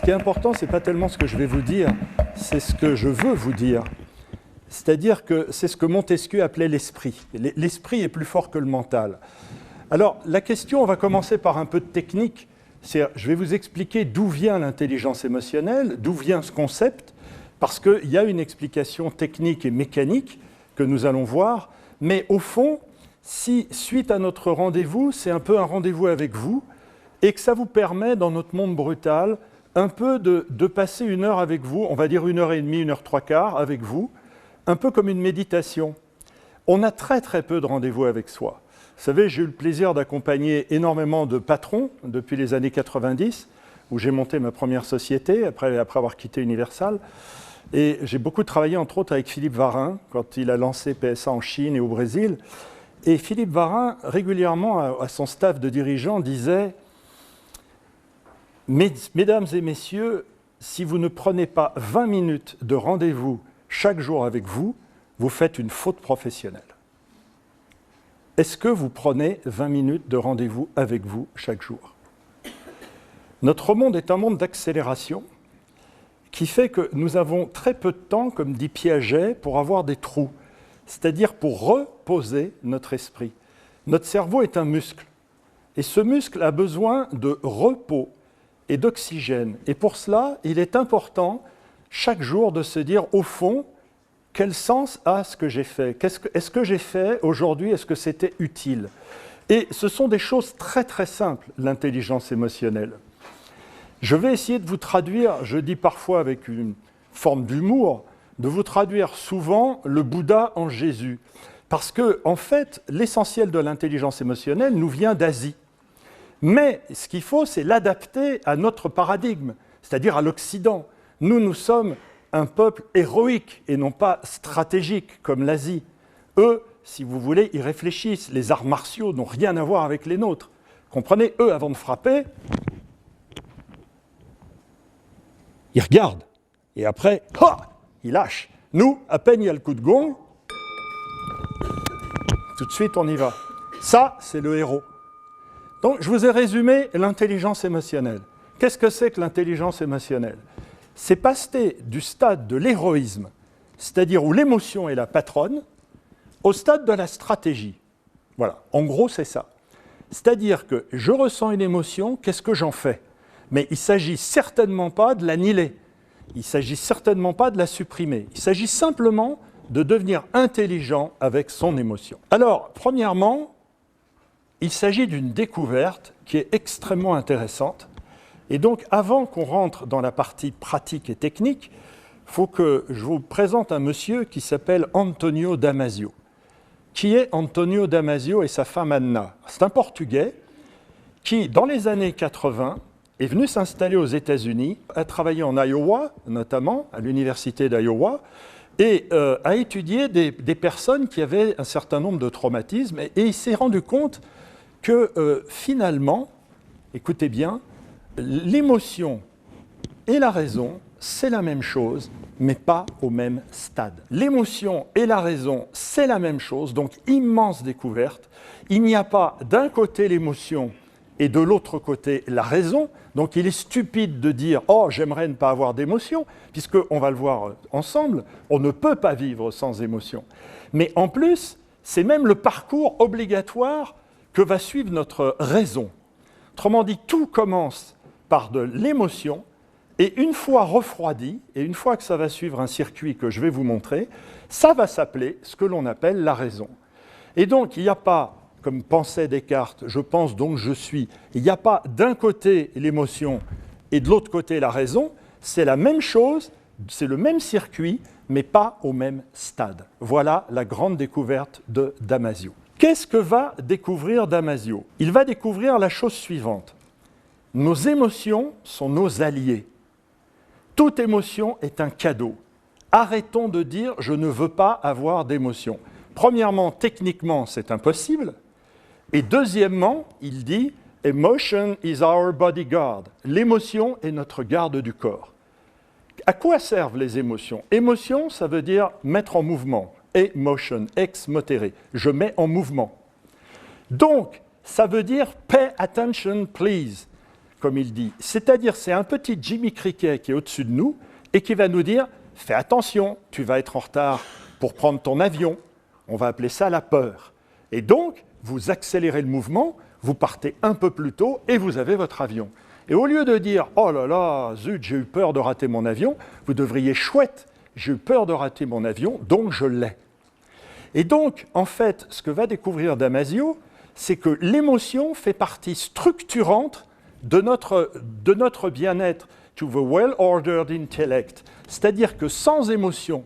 ce qui est important, ce n'est pas tellement ce que je vais vous dire, c'est ce que je veux vous dire. C'est-à-dire que c'est ce que Montesquieu appelait l'esprit. L'esprit est plus fort que le mental. Alors, la question, on va commencer par un peu de technique. Je vais vous expliquer d'où vient l'intelligence émotionnelle, d'où vient ce concept, parce qu'il y a une explication technique et mécanique que nous allons voir. Mais au fond, si, suite à notre rendez-vous, c'est un peu un rendez-vous avec vous, et que ça vous permet, dans notre monde brutal, un peu de passer une heure avec vous, on va dire 1h30, 1h15 avec vous, un peu comme une méditation. On a très très peu de rendez-vous avec soi. Vous savez, j'ai eu le plaisir d'accompagner énormément de patrons depuis les années 90, où j'ai monté ma première société, après avoir quitté Universal. Et j'ai beaucoup travaillé, entre autres, avec Philippe Varin, quand il a lancé PSA en Chine et au Brésil. Et Philippe Varin, régulièrement, à son staff de dirigeants, disait « Mesdames et messieurs, si vous ne prenez pas 20 minutes de rendez-vous chaque jour avec vous, vous faites une faute professionnelle. » Est-ce que vous prenez 20 minutes de rendez-vous avec vous chaque jour? Notre monde est un monde d'accélération qui fait que nous avons très peu de temps, comme dit Piaget, pour avoir des trous, c'est-à-dire pour reposer notre esprit. Notre cerveau est un muscle, et ce muscle a besoin de repos et d'oxygène. Et pour cela, il est important, chaque jour, de se dire, au fond, quel sens a ce que j'ai fait? Est-ce que j'ai fait aujourd'hui, est-ce que c'était utile? Et ce sont des choses très très simples, l'intelligence émotionnelle. Je vais essayer de vous traduire, je dis parfois avec une forme d'humour, de vous traduire souvent le Bouddha en Jésus. Parce que, en fait, l'essentiel de l'intelligence émotionnelle nous vient d'Asie. Mais ce qu'il faut, c'est l'adapter à notre paradigme, c'est-à-dire à l'Occident. Nous sommes un peuple héroïque et non pas stratégique comme l'Asie. Eux, si vous voulez, ils réfléchissent. Les arts martiaux n'ont rien à voir avec les nôtres. Comprenez, eux, avant de frapper, ils regardent. Et après, ils lâchent. Nous, à peine il y a le coup de gong, tout de suite on y va. Ça, c'est le héros. Donc, je vous ai résumé l'intelligence émotionnelle. Qu'est-ce que c'est que l'intelligence émotionnelle? C'est passer du stade de l'héroïsme, c'est-à-dire où l'émotion est la patronne, au stade de la stratégie. Voilà, en gros, c'est ça. C'est-à-dire que je ressens une émotion, qu'est-ce que j'en fais? Mais il ne s'agit certainement pas de l'annihiler, il ne s'agit certainement pas de la supprimer, il s'agit simplement de devenir intelligent avec son émotion. Alors, premièrement, il s'agit d'une découverte qui est extrêmement intéressante. Et donc, avant qu'on rentre dans la partie pratique et technique, il faut que je vous présente un monsieur qui s'appelle Antonio Damasio. Qui est Antonio Damasio et sa femme Anna? C'est un Portugais qui, dans les années 80, est venu s'installer aux États-Unis, a travaillé en Iowa, notamment, à l'université d'Iowa, et a étudié des personnes qui avaient un certain nombre de traumatismes. Et il s'est rendu compte que, finalement, écoutez bien, l'émotion et la raison, c'est la même chose, mais pas au même stade. L'émotion et la raison, c'est la même chose, donc immense découverte. Il n'y a pas d'un côté l'émotion et de l'autre côté la raison, donc il est stupide de dire « Oh, j'aimerais ne pas avoir d'émotion », puisqu'on va le voir ensemble, on ne peut pas vivre sans émotion. Mais en plus, c'est même le parcours obligatoire que va suivre notre raison. Autrement dit, tout commence par de l'émotion, et une fois refroidi, et une fois que ça va suivre un circuit que je vais vous montrer, ça va s'appeler ce que l'on appelle la raison. Et donc, il n'y a pas, comme pensait Descartes, je pense donc je suis, il n'y a pas d'un côté l'émotion et de l'autre côté la raison, c'est la même chose, c'est le même circuit, mais pas au même stade. Voilà la grande découverte de Damasio. Qu'est-ce que va découvrir Damasio? Il va découvrir la chose suivante. Nos émotions sont nos alliés. Toute émotion est un cadeau. Arrêtons de dire « je ne veux pas avoir d'émotion ». Premièrement, techniquement, c'est impossible. Et deuxièmement, il dit « Emotion is our bodyguard ». L'émotion est notre garde du corps. À quoi servent les émotions? Émotion, ça veut dire mettre en mouvement. Emotion, ex motere, je mets en mouvement. Donc, ça veut dire « pay attention, please ». comme il dit. C'est-à-dire, c'est un petit Jimmy Cricket qui est au-dessus de nous et qui va nous dire « Fais attention, tu vas être en retard pour prendre ton avion. » On va appeler ça la peur. Et donc, vous accélérez le mouvement, vous partez un peu plus tôt et vous avez votre avion. Et au lieu de dire « Oh là là, zut, j'ai eu peur de rater mon avion », vous devriez « Chouette, j'ai eu peur de rater mon avion, donc je l'ai ». Et donc, en fait, ce que va découvrir Damasio, c'est que l'émotion fait partie structurante de notre bien-être, to the well-ordered intellect. C'est-à-dire que sans émotion,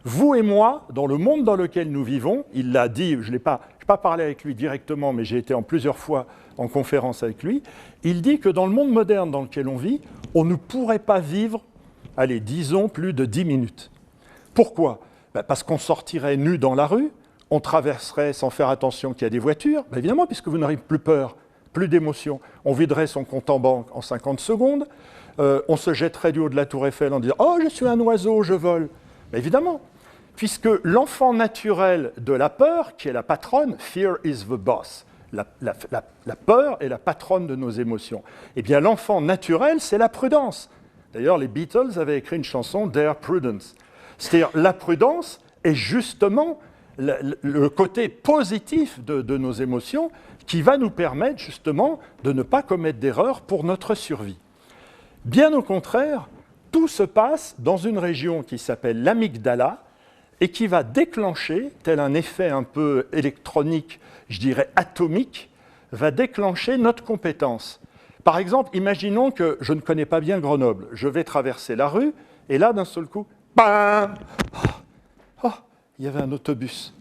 vous et moi, dans le monde dans lequel nous vivons, il l'a dit, je n'ai pas parlé avec lui directement, mais j'ai été en plusieurs fois en conférence avec lui, il dit que dans le monde moderne dans lequel on vit, on ne pourrait pas vivre, allez, disons, plus de 10 minutes. Pourquoi ? Parce qu'on sortirait nu dans la rue, on traverserait sans faire attention qu'il y a des voitures, évidemment, puisque vous n'aurez plus peur, plus d'émotion. On viderait son compte en banque en 50 secondes, on se jetterait du haut de la tour Eiffel en disant « Oh, je suis un oiseau, je vole ». Évidemment, puisque l'enfant naturel de la peur, qui est la patronne, « Fear is the boss », la peur est la patronne de nos émotions. Eh bien, l'enfant naturel, c'est la prudence. D'ailleurs, les Beatles avaient écrit une chanson « Their Prudence ». C'est-à-dire, la prudence est justement le côté positif de nos émotions qui va nous permettre justement de ne pas commettre d'erreurs pour notre survie. Bien au contraire, tout se passe dans une région qui s'appelle l'amygdala et qui va déclencher, tel un effet un peu électronique, je dirais atomique, va déclencher notre compétence. Par exemple, imaginons que je ne connais pas bien Grenoble. Je vais traverser la rue et là, d'un seul coup, bam ! Oh, il y avait un autobus.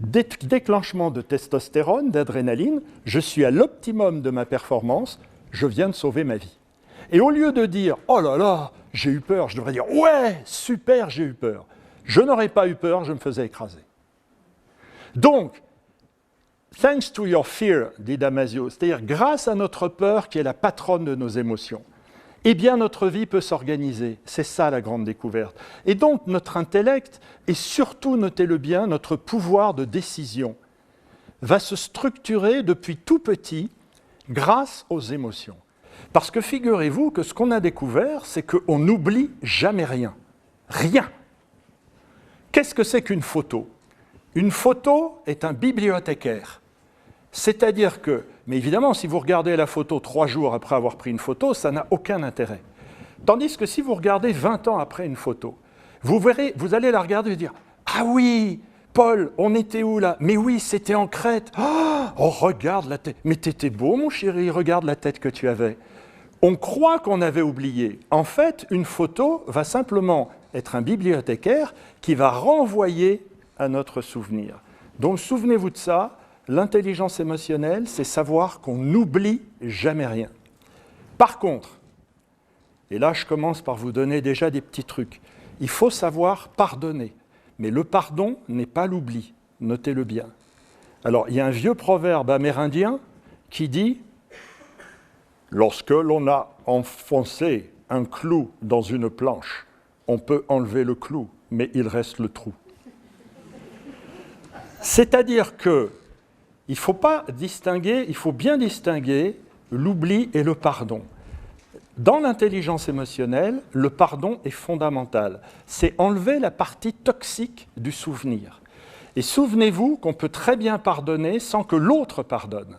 Déclenchement de testostérone, d'adrénaline, je suis à l'optimum de ma performance, je viens de sauver ma vie. Et au lieu de dire « Oh là là, j'ai eu peur », je devrais dire « Ouais, super, j'ai eu peur ». Je n'aurais pas eu peur, je me faisais écraser. Donc, thanks to your fear, dit Damasio, c'est-à-dire grâce à notre peur qui est la patronne de nos émotions, eh bien notre vie peut s'organiser. C'est ça la grande découverte. Et donc notre intellect, et surtout, notez-le bien, notre pouvoir de décision, va se structurer depuis tout petit grâce aux émotions. Parce que figurez-vous que ce qu'on a découvert, c'est qu'on n'oublie jamais rien. Rien. Qu'est-ce que c'est qu'une photo ? Une photo est un bibliothécaire. C'est-à-dire que, mais évidemment, si vous regardez la photo 3 jours après avoir pris une photo, ça n'a aucun intérêt. Tandis que si vous regardez 20 ans après une photo, vous verrez, vous allez la regarder et dire « Ah oui, Paul, on était où là ? Mais oui, c'était en Crète. Oh, regarde la tête. Mais t'étais beau, mon chéri, regarde la tête que tu avais. » On croit qu'on avait oublié. En fait, une photo va simplement être un bibliothécaire qui va renvoyer à notre souvenir. Donc, souvenez-vous de ça. L'intelligence émotionnelle, c'est savoir qu'on n'oublie jamais rien. Par contre, et là je commence par vous donner déjà des petits trucs, il faut savoir pardonner. Mais le pardon n'est pas l'oubli, notez-le bien. Alors, il y a un vieux proverbe amérindien qui dit « Lorsque l'on a enfoncé un clou dans une planche, on peut enlever le clou, mais il reste le trou. » C'est-à-dire que il faut bien distinguer l'oubli et le pardon. Dans l'intelligence émotionnelle, le pardon est fondamental. C'est enlever la partie toxique du souvenir. Et souvenez-vous qu'on peut très bien pardonner sans que l'autre pardonne.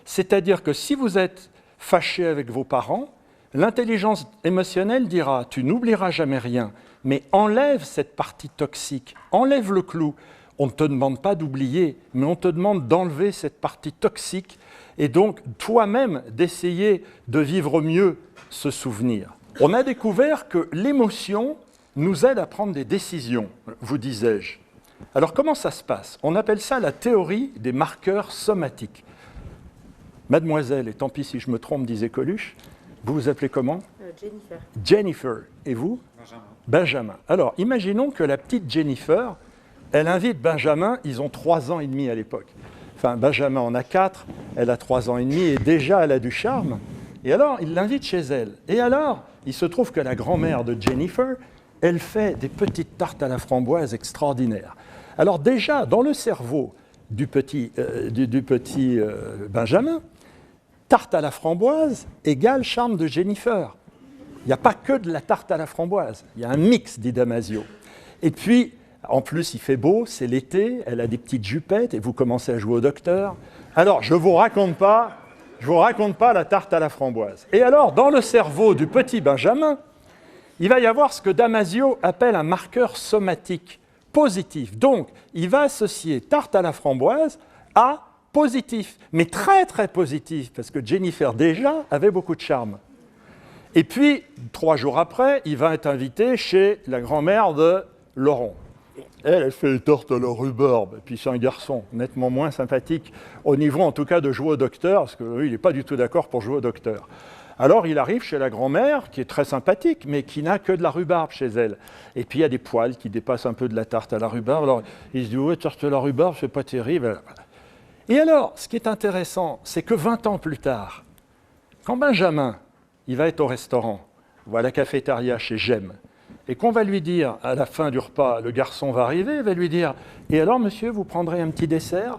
C'est-à-dire que si vous êtes fâché avec vos parents, l'intelligence émotionnelle dira « tu n'oublieras jamais rien, mais enlève cette partie toxique, enlève le clou ». On ne te demande pas d'oublier, mais on te demande d'enlever cette partie toxique et donc toi-même d'essayer de vivre mieux ce souvenir. On a découvert que l'émotion nous aide à prendre des décisions, vous disais-je. Alors comment ça se passe ? On appelle ça la théorie des marqueurs somatiques. Mademoiselle, et tant pis si je me trompe, disait Coluche, vous vous appelez comment ? Jennifer. Jennifer. Et vous ? Benjamin. Benjamin. Alors imaginons que la petite Jennifer, elle invite Benjamin, ils ont 3 ans et demi à l'époque. Enfin, Benjamin en a 4, elle a 3 ans et demi et déjà elle a du charme. Et alors, il l'invite chez elle. Et alors, il se trouve que la grand-mère de Jennifer, elle fait des petites tartes à la framboise extraordinaires. Alors déjà, dans le cerveau du petit Benjamin, tarte à la framboise égale charme de Jennifer. Il n'y a pas que de la tarte à la framboise, il y a un mix, dit Damasio. Et puis, en plus, il fait beau, c'est l'été, elle a des petites jupettes et vous commencez à jouer au docteur. Alors, je ne vous raconte pas la tarte à la framboise. Et alors, dans le cerveau du petit Benjamin, il va y avoir ce que Damasio appelle un marqueur somatique positif. Donc, il va associer tarte à la framboise à positif, mais très très positif, parce que Jennifer déjà avait beaucoup de charme. Et puis, 3 jours après, il va être invité chez la grand-mère de Laurent. Elle fait les tartes à la rhubarbe, et puis c'est un garçon nettement moins sympathique, au niveau en tout cas de jouer au docteur, parce que lui, il n'est pas du tout d'accord pour jouer au docteur. Alors il arrive chez la grand-mère, qui est très sympathique, mais qui n'a que de la rhubarbe chez elle. Et puis il y a des poils qui dépassent un peu de la tarte à la rhubarbe, alors il se dit « ouais, tarte à la rhubarbe, c'est pas terrible ». Et alors, ce qui est intéressant, c'est que 20 ans plus tard, quand Benjamin, il va être au restaurant, ou à la cafétéria chez Gem, et qu'on va lui dire, à la fin du repas, le garçon va arriver, il va lui dire « Et alors, monsieur, vous prendrez un petit dessert ?»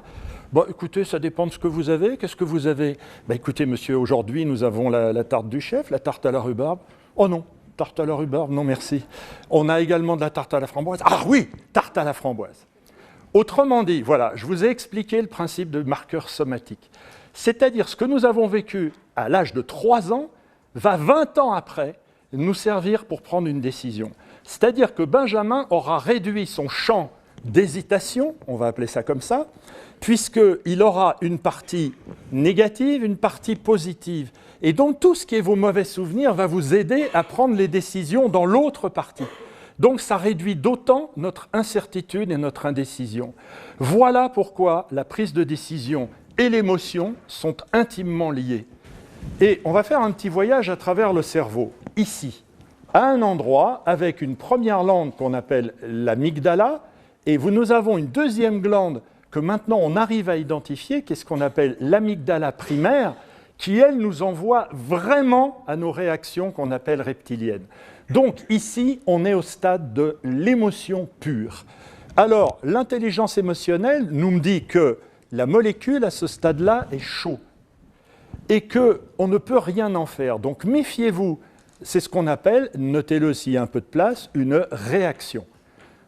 Bon, écoutez, ça dépend de ce que vous avez. Qu'est-ce que vous avez? Écoutez, monsieur, aujourd'hui, nous avons la tarte du chef, la tarte à la rhubarbe. Oh non, tarte à la rhubarbe, non merci. On a également de la tarte à la framboise. Ah oui, tarte à la framboise. Autrement dit, voilà, je vous ai expliqué le principe de marqueur somatique. C'est-à-dire, ce que nous avons vécu à l'âge de 3 ans va 20 ans après nous servir pour prendre une décision. C'est-à-dire que Benjamin aura réduit son champ d'hésitation, on va appeler ça comme ça, puisqu'il aura une partie négative, une partie positive. Et donc tout ce qui est vos mauvais souvenirs va vous aider à prendre les décisions dans l'autre partie. Donc ça réduit d'autant notre incertitude et notre indécision. Voilà pourquoi la prise de décision et l'émotion sont intimement liées. Et on va faire un petit voyage à travers le cerveau, ici, à un endroit avec une première glande qu'on appelle l'amygdala, et nous avons une deuxième glande que maintenant on arrive à identifier, qui est ce qu'on appelle l'amygdala primaire, qui, elle, nous envoie vraiment à nos réactions qu'on appelle reptiliennes. Donc ici, on est au stade de l'émotion pure. Alors, l'intelligence émotionnelle nous dit que la molécule, à ce stade-là, est chaude et qu'on ne peut rien en faire. Donc méfiez-vous, c'est ce qu'on appelle, notez-le s'il y a un peu de place, une réaction.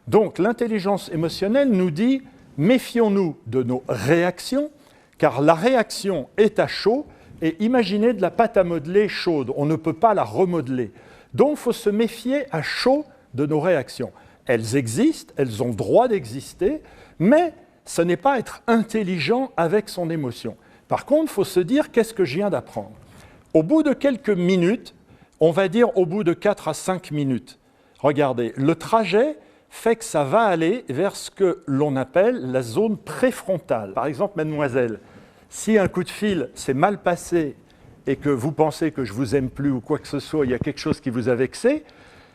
Donc l'intelligence émotionnelle nous dit, méfions-nous de nos réactions, car la réaction est à chaud, et imaginez de la pâte à modeler chaude, on ne peut pas la remodeler. Donc il faut se méfier à chaud de nos réactions. Elles existent, elles ont droit d'exister, mais ce n'est pas être intelligent avec son émotion. Par contre, il faut se dire, qu'est-ce que je viens d'apprendre? Au bout de quelques minutes, on va dire au bout de 4 à 5 minutes, regardez, le trajet fait que ça va aller vers ce que l'on appelle la zone préfrontale. Par exemple, mademoiselle, si un coup de fil s'est mal passé et que vous pensez que je ne vous aime plus ou quoi que ce soit, il y a quelque chose qui vous a vexé,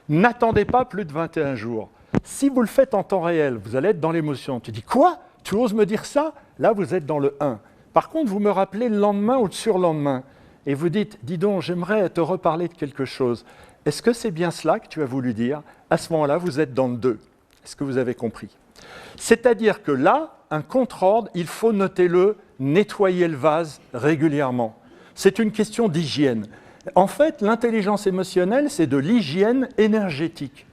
n'attendez pas plus de 21 jours. Si vous le faites en temps réel, vous allez être dans l'émotion. Tu dis, quoi? Tu oses me dire ça? Là, vous êtes dans le 1. Par contre, vous me rappelez le lendemain ou le surlendemain, et vous dites, dis donc, j'aimerais te reparler de quelque chose. Est-ce que c'est bien cela que tu as voulu dire? À ce moment-là, vous êtes dans le 2. Est-ce que vous avez compris? C'est-à-dire que là, un contre-ordre, il faut, notez-le, nettoyer le vase régulièrement. C'est une question d'hygiène. En fait, l'intelligence émotionnelle, c'est de l'hygiène énergétique.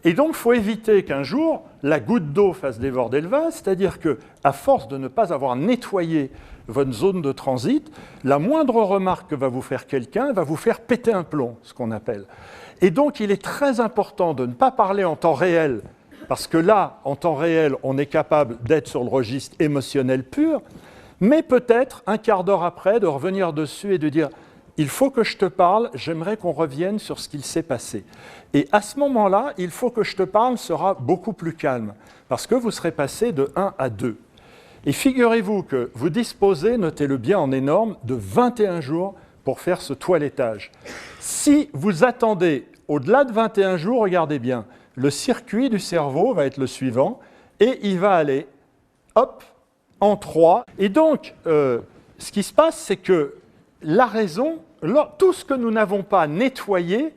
Et donc, il faut éviter qu'un jour, la goutte d'eau fasse déborder le vase, c'est-à-dire qu'à force de ne pas avoir nettoyé votre zone de transit, la moindre remarque que va vous faire quelqu'un va vous faire péter un plomb, ce qu'on appelle. Et donc, il est très important de ne pas parler en temps réel, parce que là, en temps réel, on est capable d'être sur le registre émotionnel pur, mais peut-être, un quart d'heure après, de revenir dessus et de dire « il faut que je te parle, j'aimerais qu'on revienne sur ce qu'il s'est passé ». Et à ce moment-là, « il faut que je te parle » sera beaucoup plus calme, parce que vous serez passé de 1 à 2. Et figurez-vous que vous disposez, notez-le bien en énorme, de 21 jours pour faire ce toilettage. Si vous attendez au-delà de 21 jours, regardez bien, le circuit du cerveau va être le suivant, et il va aller, hop, en 3. Et donc, ce qui se passe, c'est que la raison, tout ce que nous n'avons pas nettoyé,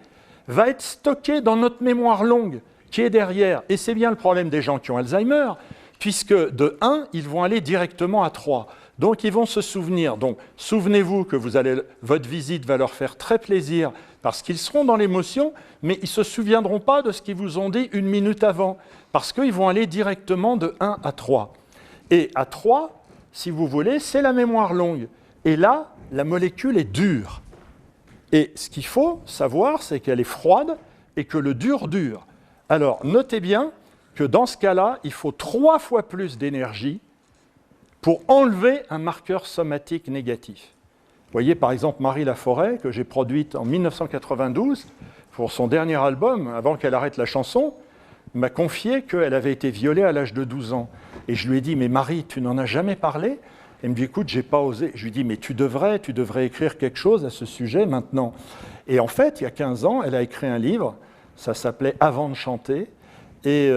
va être stocké dans notre mémoire longue, qui est derrière. Et c'est bien le problème des gens qui ont Alzheimer, puisque de 1, ils vont aller directement à 3. Donc ils vont se souvenir. Donc souvenez-vous que votre visite va leur faire très plaisir parce qu'ils seront dans l'émotion, mais ils ne se souviendront pas de ce qu'ils vous ont dit une minute avant, parce qu'ils vont aller directement de 1 à 3. Et à 3, si vous voulez, c'est la mémoire longue. Et là, la molécule est dure. Et ce qu'il faut savoir, c'est qu'elle est froide et que le dur dure. Alors notez bien que dans ce cas-là, il faut 3 fois plus d'énergie pour enlever un marqueur somatique négatif. Vous voyez par exemple Marie Laforêt, que j'ai produite en 1992, pour son dernier album, avant qu'elle arrête la chanson, m'a confié qu'elle avait été violée à l'âge de 12 ans. Et je lui ai dit, mais Marie, tu n'en as jamais parlé? Elle me dit, écoute, j'ai pas osé. Je lui ai dit, mais tu devrais écrire quelque chose à ce sujet maintenant. Et en fait, il y a 15 ans, elle a écrit un livre, ça s'appelait « Avant de chanter ». Et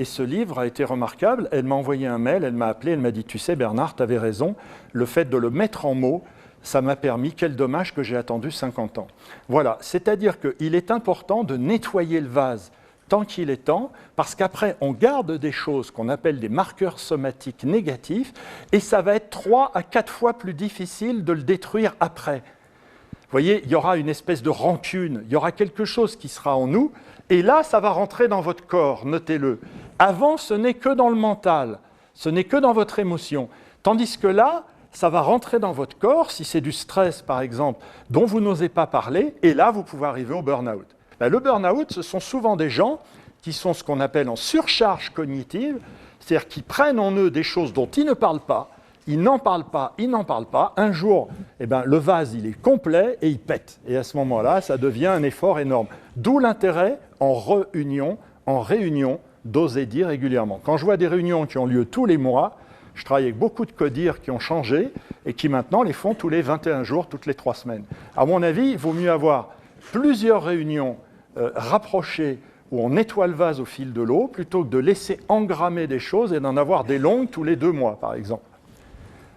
ce livre a été remarquable. Elle m'a envoyé un mail, elle m'a appelé, elle m'a dit « Tu sais Bernard, tu avais raison, le fait de le mettre en mots, ça m'a permis, quel dommage que j'ai attendu 50 ans. » Voilà, c'est-à-dire qu'il est important de nettoyer le vase tant qu'il est temps, parce qu'après, on garde des choses qu'on appelle des marqueurs somatiques négatifs, et ça va être 3 à 4 fois plus difficile de le détruire après. Vous voyez, il y aura une espèce de rancune, il y aura quelque chose qui sera en nous, et là, ça va rentrer dans votre corps, notez-le. Avant, ce n'est que dans le mental, ce n'est que dans votre émotion. Tandis que là, ça va rentrer dans votre corps, si c'est du stress, par exemple, dont vous n'osez pas parler, et là, vous pouvez arriver au burn-out. Le burn-out, ce sont souvent des gens qui sont ce qu'on appelle en surcharge cognitive, c'est-à-dire qui prennent en eux des choses dont ils ne parlent pas, ils n'en parlent pas, ils n'en parlent pas. Un jour, le vase, il est complet et il pète. Et à ce moment-là, ça devient un effort énorme. D'où l'intérêt, en réunion, d'oser dire régulièrement. Quand je vois des réunions qui ont lieu tous les mois, je travaille avec beaucoup de codires qui ont changé et qui maintenant les font tous les 21 jours, toutes les 3 semaines. À mon avis, il vaut mieux avoir plusieurs réunions rapprochées où on nettoie le vase au fil de l'eau, plutôt que de laisser engrammer des choses et d'en avoir des longues tous les 2 mois, par exemple.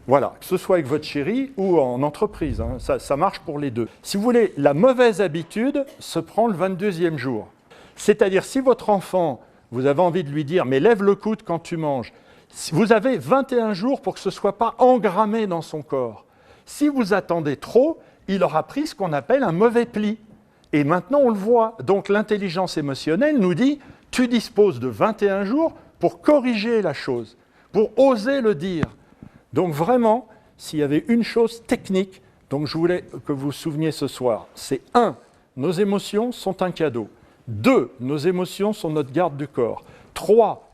Voilà, que ce soit avec votre chérie ou en entreprise, hein, ça marche pour les deux. Si vous voulez, la mauvaise habitude se prend le 22e jour. C'est-à-dire, si votre enfant, vous avez envie de lui dire « mais lève le coude quand tu manges », vous avez 21 jours pour que ce ne soit pas engrammé dans son corps. Si vous attendez trop, il aura pris ce qu'on appelle un mauvais pli. Et maintenant, on le voit. Donc, l'intelligence émotionnelle nous dit « tu disposes de 21 jours pour corriger la chose, pour oser le dire ». Donc, vraiment, s'il y avait une chose technique dont je voulais que vous vous souveniez ce soir, c'est 1. Nos émotions sont un cadeau. 2. Nos émotions sont notre garde du corps. 3.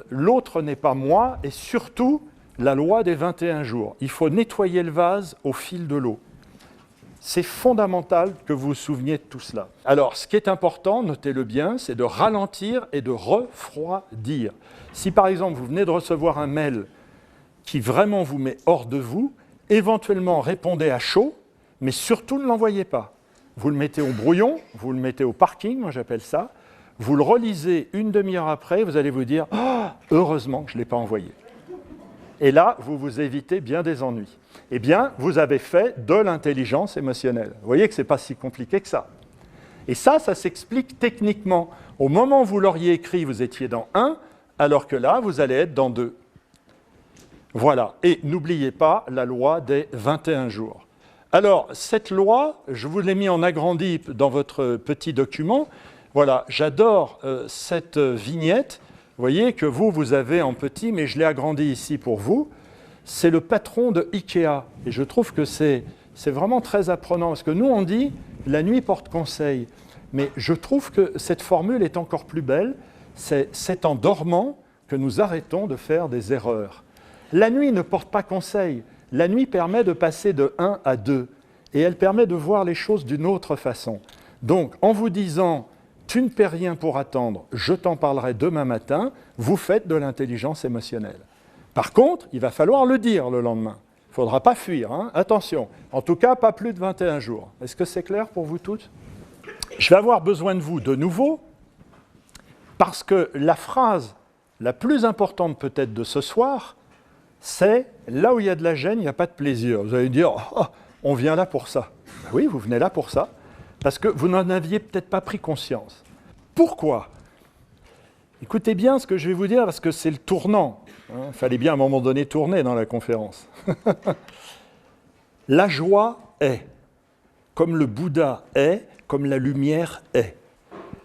L'autre n'est pas moi. Et surtout, la loi des 21 jours. Il faut nettoyer le vase au fil de l'eau. C'est fondamental que vous vous souveniez de tout cela. Alors, ce qui est important, notez-le bien, c'est de ralentir et de refroidir. Si par exemple, vous venez de recevoir un mail qui vraiment vous met hors de vous, éventuellement répondez à chaud, mais surtout ne l'envoyez pas. Vous le mettez au brouillon, vous le mettez au parking, moi j'appelle ça, vous le relisez une demi-heure après, vous allez vous dire « Ah, heureusement que je ne l'ai pas envoyé ». Et là, vous vous évitez bien des ennuis. Eh bien, vous avez fait de l'intelligence émotionnelle. Vous voyez que ce n'est pas si compliqué que ça. Et ça s'explique techniquement. Au moment où vous l'auriez écrit, vous étiez dans 1, alors que là, vous allez être dans 2. Voilà. Et n'oubliez pas la loi des 21 jours. Alors, cette loi, je vous l'ai mis en agrandi dans votre petit document. Voilà, j'adore cette vignette. Vous voyez que vous avez en petit, mais je l'ai agrandi ici pour vous. C'est le patron de Ikea. Et je trouve que c'est vraiment très apprenant. Parce que nous, on dit « la nuit porte conseil ». Mais je trouve que cette formule est encore plus belle. C'est en dormant que nous arrêtons de faire des erreurs. La nuit ne porte pas conseil. La nuit permet de passer de 1 à 2. Et elle permet de voir les choses d'une autre façon. Donc, en vous disant « tu ne perds rien pour attendre, je t'en parlerai demain matin », vous faites de l'intelligence émotionnelle. Par contre, il va falloir le dire le lendemain. Il ne faudra pas fuir, hein. Attention. En tout cas, pas plus de 21 jours. Est-ce que c'est clair pour vous toutes? Je vais avoir besoin de vous de nouveau, parce que la phrase la plus importante peut-être de ce soir, c'est « là où il y a de la gêne, il n'y a pas de plaisir ». Vous allez dire « oh, on vient là pour ça ». Oui, vous venez là pour ça, parce que vous n'en aviez peut-être pas pris conscience. Pourquoi? Écoutez bien ce que je vais vous dire parce que c'est le tournant. Il fallait bien à un moment donné tourner dans la conférence. La joie est, comme le Bouddha est, comme la lumière est.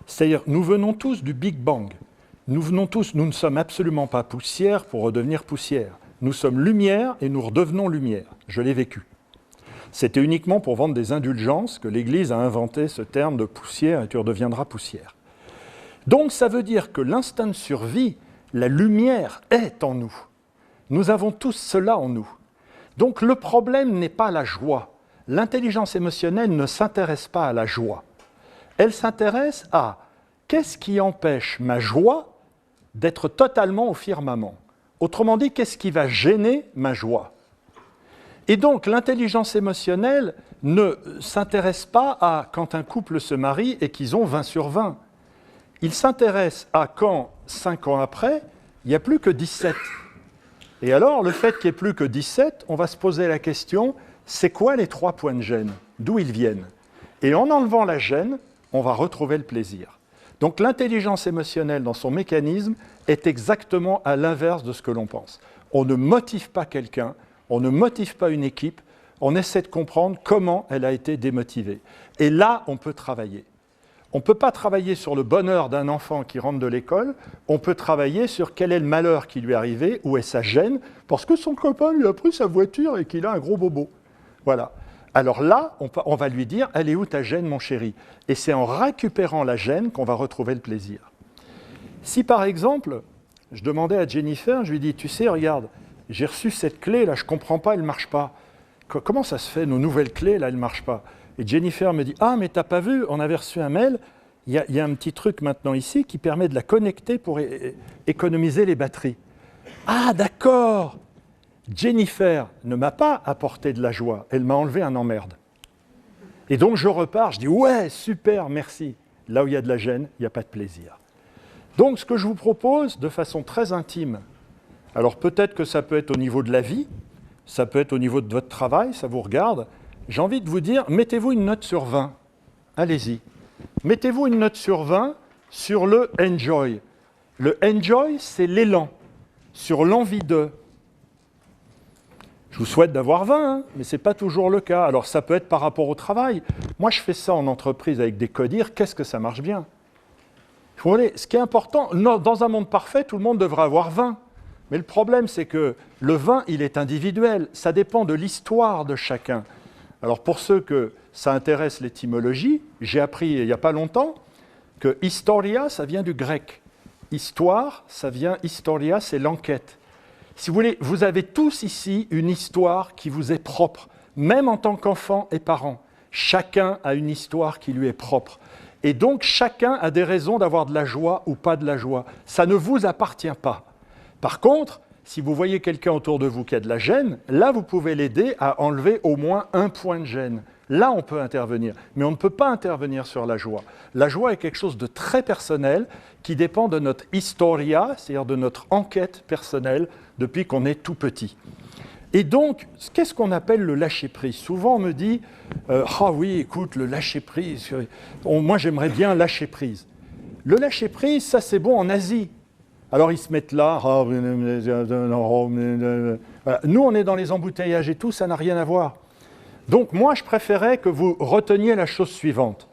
C'est-à-dire, nous venons tous du Big Bang. Nous ne sommes absolument pas poussière pour redevenir poussière. Nous sommes lumière et nous redevenons lumière. Je l'ai vécu. C'était uniquement pour vendre des indulgences que l'Église a inventé ce terme de poussière et tu redeviendras poussière. Donc ça veut dire que l'instinct de survie, la lumière est en nous. Nous avons tous cela en nous. Donc le problème n'est pas la joie. L'intelligence émotionnelle ne s'intéresse pas à la joie. Elle s'intéresse à qu'est-ce qui empêche ma joie d'être totalement au firmament. Autrement dit, qu'est-ce qui va gêner ma joie? Et donc l'intelligence émotionnelle ne s'intéresse pas à quand un couple se marie et qu'ils ont 20 sur 20. Il s'intéresse à quand, 5 ans après, il n'y a plus que 17. Et alors, le fait qu'il n'y ait plus que 17, on va se poser la question, c'est quoi les 3 points de gêne? D'où ils viennent? Et en enlevant la gêne, on va retrouver le plaisir. Donc l'intelligence émotionnelle, dans son mécanisme, est exactement à l'inverse de ce que l'on pense. On ne motive pas quelqu'un, on ne motive pas une équipe, on essaie de comprendre comment elle a été démotivée. Et là, on peut travailler. On ne peut pas travailler sur le bonheur d'un enfant qui rentre de l'école, on peut travailler sur quel est le malheur qui lui est arrivé, où est sa gêne, parce que son copain lui a pris sa voiture et qu'il a un gros bobo. Voilà. Alors là, on va lui dire, elle est où ta gêne, mon chéri? Et c'est en récupérant la gêne qu'on va retrouver le plaisir. Si par exemple, je demandais à Jennifer, je lui dis, tu sais, regarde, j'ai reçu cette clé, là, je ne comprends pas, elle ne marche pas. Comment ça se fait, nos nouvelles clés, là, elles ne marchent pas? Et Jennifer me dit, ah, mais t'as pas vu, on avait reçu un mail, il y a un petit truc maintenant ici qui permet de la connecter pour économiser les batteries. Ah, d'accord! Jennifer ne m'a pas apporté de la joie, elle m'a enlevé un emmerde. Et donc je repars, je dis, ouais, super, merci. Là où il y a de la gêne, il n'y a pas de plaisir. Donc ce que je vous propose, de façon très intime, alors peut-être que ça peut être au niveau de la vie, ça peut être au niveau de votre travail, ça vous regarde, j'ai envie de vous dire, mettez-vous une note sur 20. Allez-y. Mettez-vous une note sur 20 sur le enjoy. Le enjoy, c'est l'élan, sur l'envie de. Je vous souhaite d'avoir 20, hein, mais ce n'est pas toujours le cas. Alors ça peut être par rapport au travail. Moi, je fais ça en entreprise avec des codires, qu'est-ce que ça marche bien? Vous voyez, ce qui est important, dans un monde parfait, tout le monde devrait avoir 20. Mais le problème, c'est que le 20, il est individuel. Ça dépend de l'histoire de chacun. Alors pour ceux que ça intéresse l'étymologie, j'ai appris il n'y a pas longtemps que historia, ça vient du grec. Histoire, ça vient, historia, c'est l'enquête. Si vous voulez, vous avez tous ici une histoire qui vous est propre, même en tant qu'enfant et parent. Chacun a une histoire qui lui est propre. Et donc chacun a des raisons d'avoir de la joie ou pas de la joie. Ça ne vous appartient pas. Par contre, si vous voyez quelqu'un autour de vous qui a de la gêne, là, vous pouvez l'aider à enlever au moins un point de gêne. Là, on peut intervenir, mais on ne peut pas intervenir sur la joie. La joie est quelque chose de très personnel qui dépend de notre historia, c'est-à-dire de notre enquête personnelle depuis qu'on est tout petit. Et donc, qu'est-ce qu'on appelle le lâcher-prise? Souvent, on me dit « Ah oui, écoute, le lâcher-prise, moi j'aimerais bien lâcher prise ». Le lâcher-prise, ça c'est bon en Asie. Alors ils se mettent là, voilà. Nous on est dans les embouteillages et tout, ça n'a rien à voir. Donc moi je préférais que vous reteniez la chose suivante.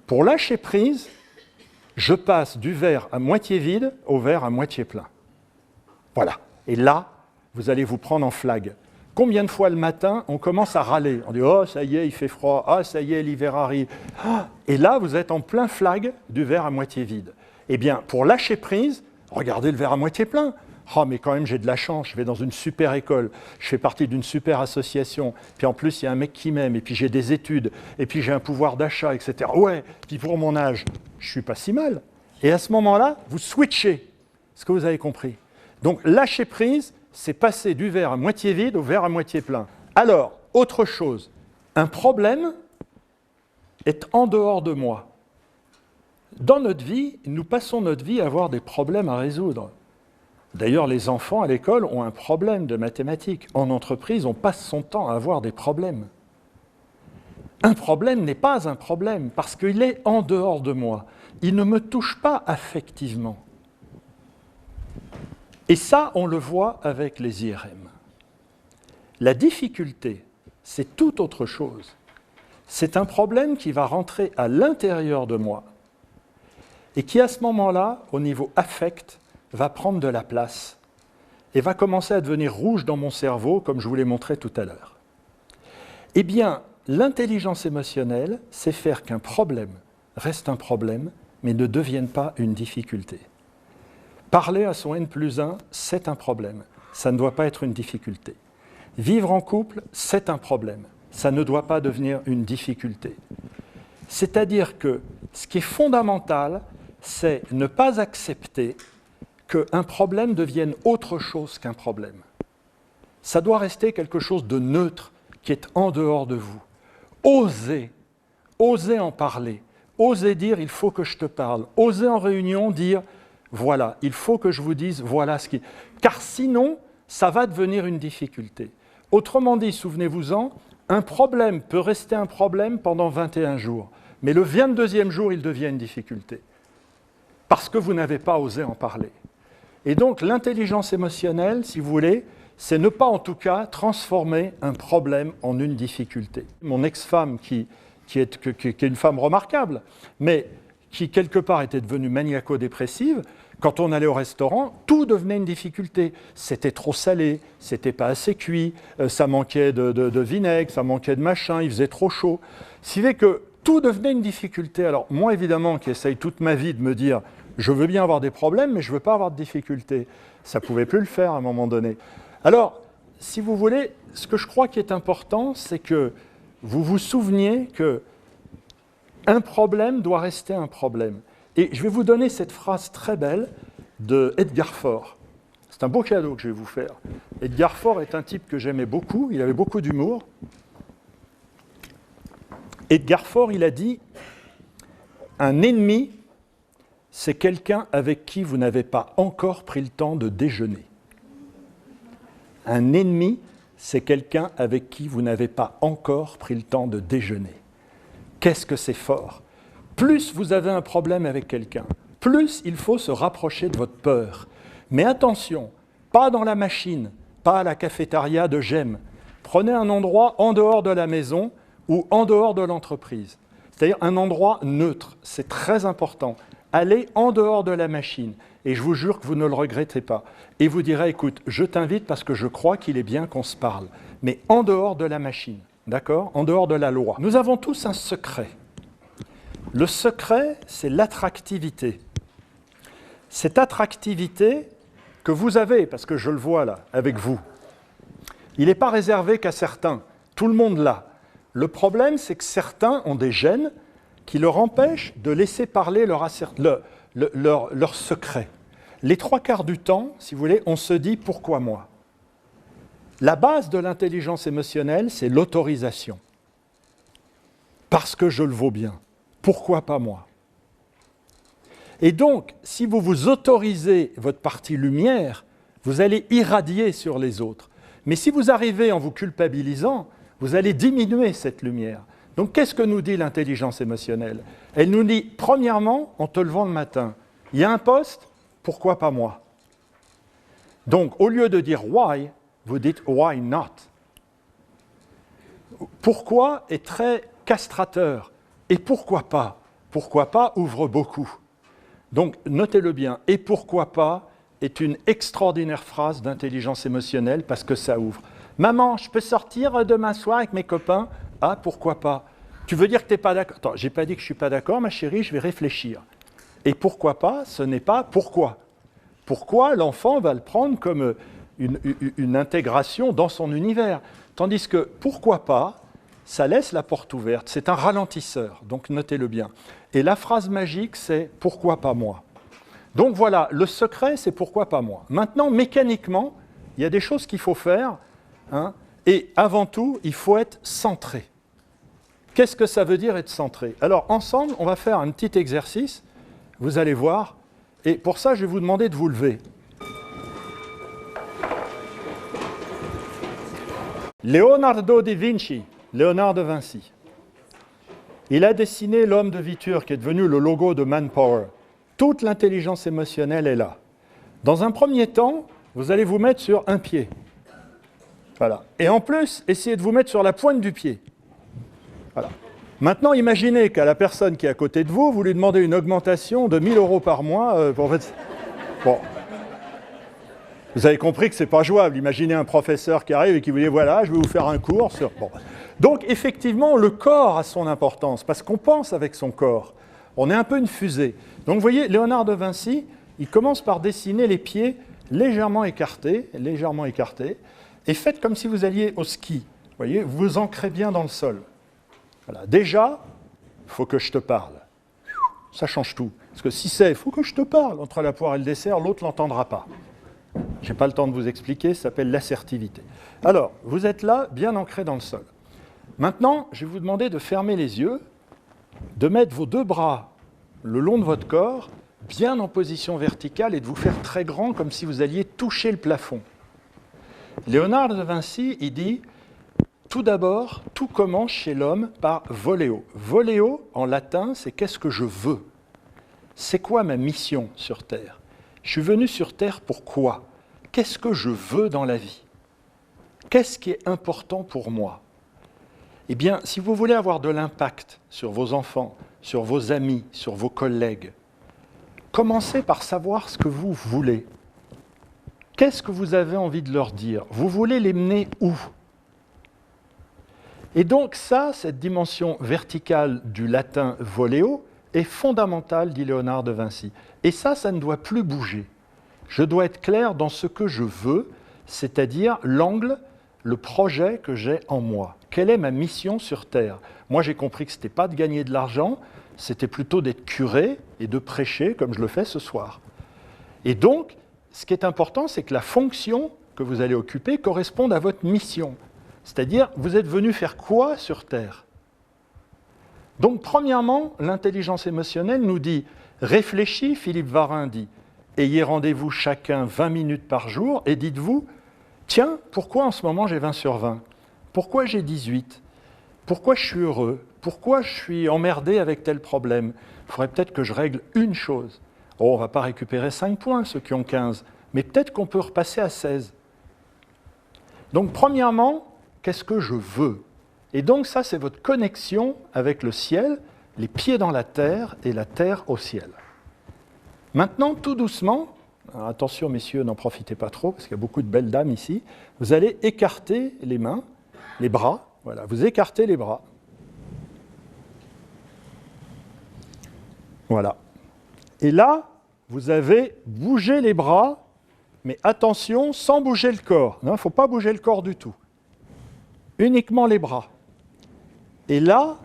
Pour lâcher prise, je passe du verre à moitié vide au verre à moitié plein. Voilà. Et là, vous allez vous prendre en flag. Combien de fois le matin on commence à râler? On dit « Oh, ça y est, il fait froid. Ah, ça y est, l'hiver arrive. » Et là, vous êtes en plein flag du verre à moitié vide. Eh bien, pour lâcher prise, regardez le verre à moitié plein. Oh, mais quand même, j'ai de la chance, je vais dans une super école, je fais partie d'une super association, puis en plus, il y a un mec qui m'aime, et puis j'ai des études, et puis j'ai un pouvoir d'achat, etc. Ouais, puis pour mon âge, je ne suis pas si mal. Et à ce moment-là, vous switchez. Ce que vous avez compris. Donc, lâcher prise, c'est passer du verre à moitié vide au verre à moitié plein. Alors, autre chose, un problème est en dehors de moi. Dans notre vie, nous passons notre vie à avoir des problèmes à résoudre. D'ailleurs, les enfants à l'école ont un problème de mathématiques. En entreprise, on passe son temps à avoir des problèmes. Un problème n'est pas un problème parce qu'il est en dehors de moi. il ne me touche pas affectivement. Et ça, on le voit avec les IRM. La difficulté, c'est tout autre chose. C'est un problème qui va rentrer à l'intérieur de moi et qui, à ce moment-là, au niveau affect, va prendre de la place et va commencer à devenir rouge dans mon cerveau, comme je vous l'ai montré tout à l'heure. Eh bien, l'intelligence émotionnelle, c'est faire qu'un problème reste un problème, mais ne devienne pas une difficulté. Parler à son N+1, c'est un problème. Ça ne doit pas être une difficulté. Vivre en couple, c'est un problème. Ça ne doit pas devenir une difficulté. C'est-à-dire que ce qui est fondamental, c'est ne pas accepter qu'un problème devienne autre chose qu'un problème. Ça doit rester quelque chose de neutre qui est en dehors de vous. Osez en parler. Osez dire « il faut que je te parle ». Osez en réunion dire « voilà, il faut que je vous dise voilà ce qui… » Car sinon, ça va devenir une difficulté. Autrement dit, souvenez-vous-en, un problème peut rester un problème pendant 21 jours, mais le 22e jour, il devient une difficulté. Parce que vous n'avez pas osé en parler. Et donc, l'intelligence émotionnelle, si vous voulez, c'est ne pas en tout cas transformer un problème en une difficulté. Mon ex-femme, qui est une femme remarquable, mais qui quelque part était devenue maniaco-dépressive, quand on allait au restaurant, tout devenait une difficulté. C'était trop salé, c'était pas assez cuit, ça manquait de vinaigre, ça manquait de machin, il faisait trop chaud. Ce qui fait que tout devenait une difficulté. Alors moi, évidemment, qui essaye toute ma vie de me dire « je veux bien avoir des problèmes, mais je ne veux pas avoir de difficultés », ça ne pouvait plus le faire à un moment donné. Alors, si vous voulez, ce que je crois qui est important, c'est que vous vous souveniez qu'un problème doit rester un problème. Et je vais vous donner cette phrase très belle de Edgar Faure. C'est un beau cadeau que je vais vous faire. Edgar Faure est un type que j'aimais beaucoup, il avait beaucoup d'humour. Edgar Faure, il a dit « Un ennemi, c'est quelqu'un avec qui vous n'avez pas encore pris le temps de déjeuner. » Un ennemi, c'est quelqu'un avec qui vous n'avez pas encore pris le temps de déjeuner. Qu'est-ce que c'est fort ? Plus vous avez un problème avec quelqu'un, plus il faut se rapprocher de votre peur. Mais attention, pas dans la machine, pas à la cafétéria de Gênes. Prenez un endroit en dehors de la maison ou en dehors de l'entreprise. C'est-à-dire un endroit neutre, c'est très important. Allez en dehors de la machine. Et je vous jure que vous ne le regrettez pas. Et vous direz, écoute, je t'invite parce que je crois qu'il est bien qu'on se parle. Mais en dehors de la machine, d'accord ? En dehors de la loi. Nous avons tous un secret. Le secret, c'est l'attractivité. Cette attractivité que vous avez, parce que je le vois là, avec vous, il n'est pas réservé qu'à certains. Tout le monde l'a. Le problème, c'est que certains ont des gènes qui leur empêchent de laisser parler leur secret. Les 3/4 du temps, si vous voulez, on se dit « pourquoi moi ?» La base de l'intelligence émotionnelle, c'est l'autorisation. Parce que je le vaux bien. Pourquoi pas moi ? Et donc, si vous vous autorisez votre partie lumière, vous allez irradier sur les autres. Mais si vous arrivez en vous culpabilisant, vous allez diminuer cette lumière. Donc, qu'est-ce que nous dit l'intelligence émotionnelle ? Elle nous dit, premièrement, en te levant le matin, il y a un poste, pourquoi pas moi ? Donc, au lieu de dire « why », vous dites « why not ». Pourquoi est très castrateur. Et pourquoi pas ? Pourquoi pas ouvre beaucoup. Donc, notez-le bien. Et pourquoi pas est une extraordinaire phrase d'intelligence émotionnelle parce que ça ouvre. Maman, je peux sortir demain soir avec mes copains ? Ah, pourquoi pas ? Tu veux dire que tu n'es pas d'accord ? Attends, je n'ai pas dit que je ne suis pas d'accord, ma chérie, je vais réfléchir. Et pourquoi pas, ce n'est pas pourquoi. Pourquoi l'enfant va le prendre comme une intégration dans son univers. Tandis que pourquoi pas, ça laisse la porte ouverte. C'est un ralentisseur, donc notez-le bien. Et la phrase magique, c'est « pourquoi pas moi ?» Donc voilà, le secret, c'est « pourquoi pas moi ?» Maintenant, mécaniquement, il y a des choses qu'il faut faire, hein, et avant tout, il faut être centré. Qu'est-ce que ça veut dire être centré? Alors, ensemble, on va faire un petit exercice, vous allez voir, et pour ça, je vais vous demander de vous lever. Leonardo da Vinci, Léonard de Vinci. Il a dessiné l'homme de Vitur, qui est devenu le logo de Manpower. Toute l'intelligence émotionnelle est là. Dans un premier temps, vous allez vous mettre sur un pied. Voilà. Et en plus, essayez de vous mettre sur la pointe du pied. Voilà. Maintenant, imaginez qu'à la personne qui est à côté de vous, vous lui demandez une augmentation de 1 000 € par mois. Bon. Vous avez compris que ce n'est pas jouable. Imaginez un professeur qui arrive et qui vous dit « Voilà, je vais vous faire un cours sur... » Bon. Donc, effectivement, le corps a son importance, parce qu'on pense avec son corps. On est un peu une fusée. Donc, vous voyez, Léonard de Vinci, il commence par dessiner les pieds légèrement écartés, et faites comme si vous alliez au ski. Vous voyez, vous vous ancrez bien dans le sol. Voilà. Déjà, il faut que je te parle. Ça change tout. Parce que si c'est « il faut que je te parle » entre la poire et le dessert, l'autre ne l'entendra pas. Je n'ai pas le temps de vous expliquer, ça s'appelle l'assertivité. Alors, vous êtes là, bien ancré dans le sol. Maintenant, je vais vous demander de fermer les yeux, de mettre vos 2 bras le long de votre corps, bien en position verticale, et de vous faire très grand, comme si vous alliez toucher le plafond. Léonard de Vinci, il dit, tout d'abord, tout commence chez l'homme par voléo. Voléo, en latin, c'est qu'est-ce que je veux? C'est quoi ma mission sur Terre? Je suis venu sur Terre pour quoi? Qu'est-ce que je veux dans la vie? Qu'est-ce qui est important pour moi? Eh bien, si vous voulez avoir de l'impact sur vos enfants, sur vos amis, sur vos collègues, commencez par savoir ce que vous voulez. Qu'est-ce que vous avez envie de leur dire? Vous voulez les mener où? Et donc ça, cette dimension verticale du latin voléo, est fondamentale, dit Léonard de Vinci. Et ça ne doit plus bouger. Je dois être clair dans ce que je veux, c'est-à-dire l'angle, le projet que j'ai en moi. Quelle est ma mission sur Terre? Moi, j'ai compris que ce n'était pas de gagner de l'argent, c'était plutôt d'être curé et de prêcher comme je le fais ce soir. Et donc, ce qui est important, c'est que la fonction que vous allez occuper corresponde à votre mission. C'est-à-dire, vous êtes venu faire quoi sur Terre? Donc, premièrement, l'intelligence émotionnelle nous dit « Réfléchis », Philippe Varin dit, « ayez rendez-vous chacun 20 minutes par jour et dites-vous « Tiens, pourquoi en ce moment j'ai 20 sur 20 ? Pourquoi j'ai 18 ? Pourquoi je suis heureux ? Pourquoi je suis emmerdé avec tel problème ? Il faudrait peut-être que je règle une chose. Oh, on ne va pas récupérer 5 points, ceux qui ont 15, mais peut-être qu'on peut repasser à 16. » Donc, premièrement, qu'est-ce que je veux? Et donc ça, c'est votre connexion avec le ciel, les pieds dans la terre et la terre au ciel. Maintenant, tout doucement, alors attention messieurs, n'en profitez pas trop, parce qu'il y a beaucoup de belles dames ici, vous allez écarter les mains, les bras, voilà, vous écartez les bras. Voilà. Et là, vous avez bougé les bras, mais attention, sans bouger le corps. Non, il ne faut pas bouger le corps du tout. Uniquement les bras. Et là,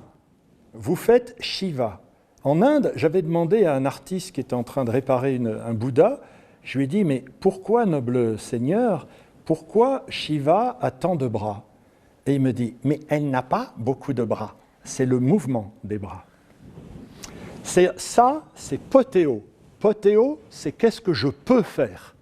vous faites Shiva. En Inde, j'avais demandé à un artiste qui était en train de réparer un Bouddha, je lui ai dit, mais pourquoi, noble Seigneur, pourquoi Shiva a tant de bras? Et il me dit, mais elle n'a pas beaucoup de bras. C'est le mouvement des bras. Ça, c'est potéo. Potéo, c'est qu'est-ce que je peux faire.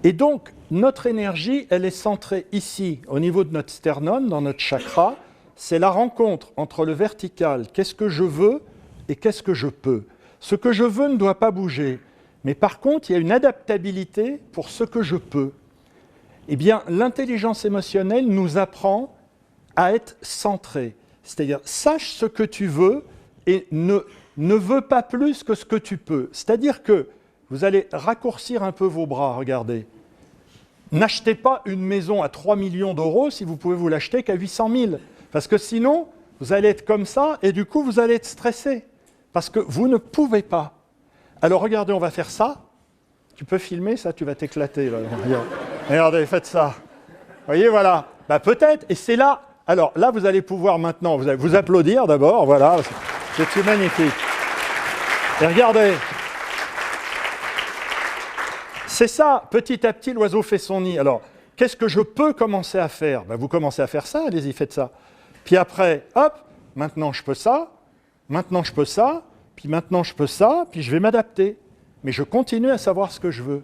Et donc, notre énergie, elle est centrée ici, au niveau de notre sternum, dans notre chakra. C'est la rencontre entre le vertical, qu'est-ce que je veux et qu'est-ce que je peux. Ce que je veux ne doit pas bouger, mais par contre, il y a une adaptabilité pour ce que je peux. Eh bien, l'intelligence émotionnelle nous apprend à être centré. C'est-à-dire, sache ce que tu veux et ne veux pas plus que ce que tu peux. C'est-à-dire que vous allez raccourcir un peu vos bras, regardez. N'achetez pas une maison à 3 millions d'euros si vous pouvez vous l'acheter qu'à 800 000. Parce que sinon, vous allez être comme ça et du coup, vous allez être stressé. Parce que vous ne pouvez pas. Alors regardez, on va faire ça. Tu peux filmer ça, tu vas t'éclater. Regardez, faites ça. Vous voyez, voilà. Bah, peut-être, et c'est là. Alors là, vous allez pouvoir maintenant, vous allez vous applaudir d'abord, voilà. C'est magnifique. Et regardez. C'est ça, petit à petit, l'oiseau fait son nid. Alors, qu'est-ce que je peux commencer à faire? Ben, vous commencez à faire ça, allez-y, faites ça. Puis après, hop, maintenant je peux ça, maintenant je peux ça, puis maintenant je peux ça, puis je vais m'adapter. Mais je continue à savoir ce que je veux.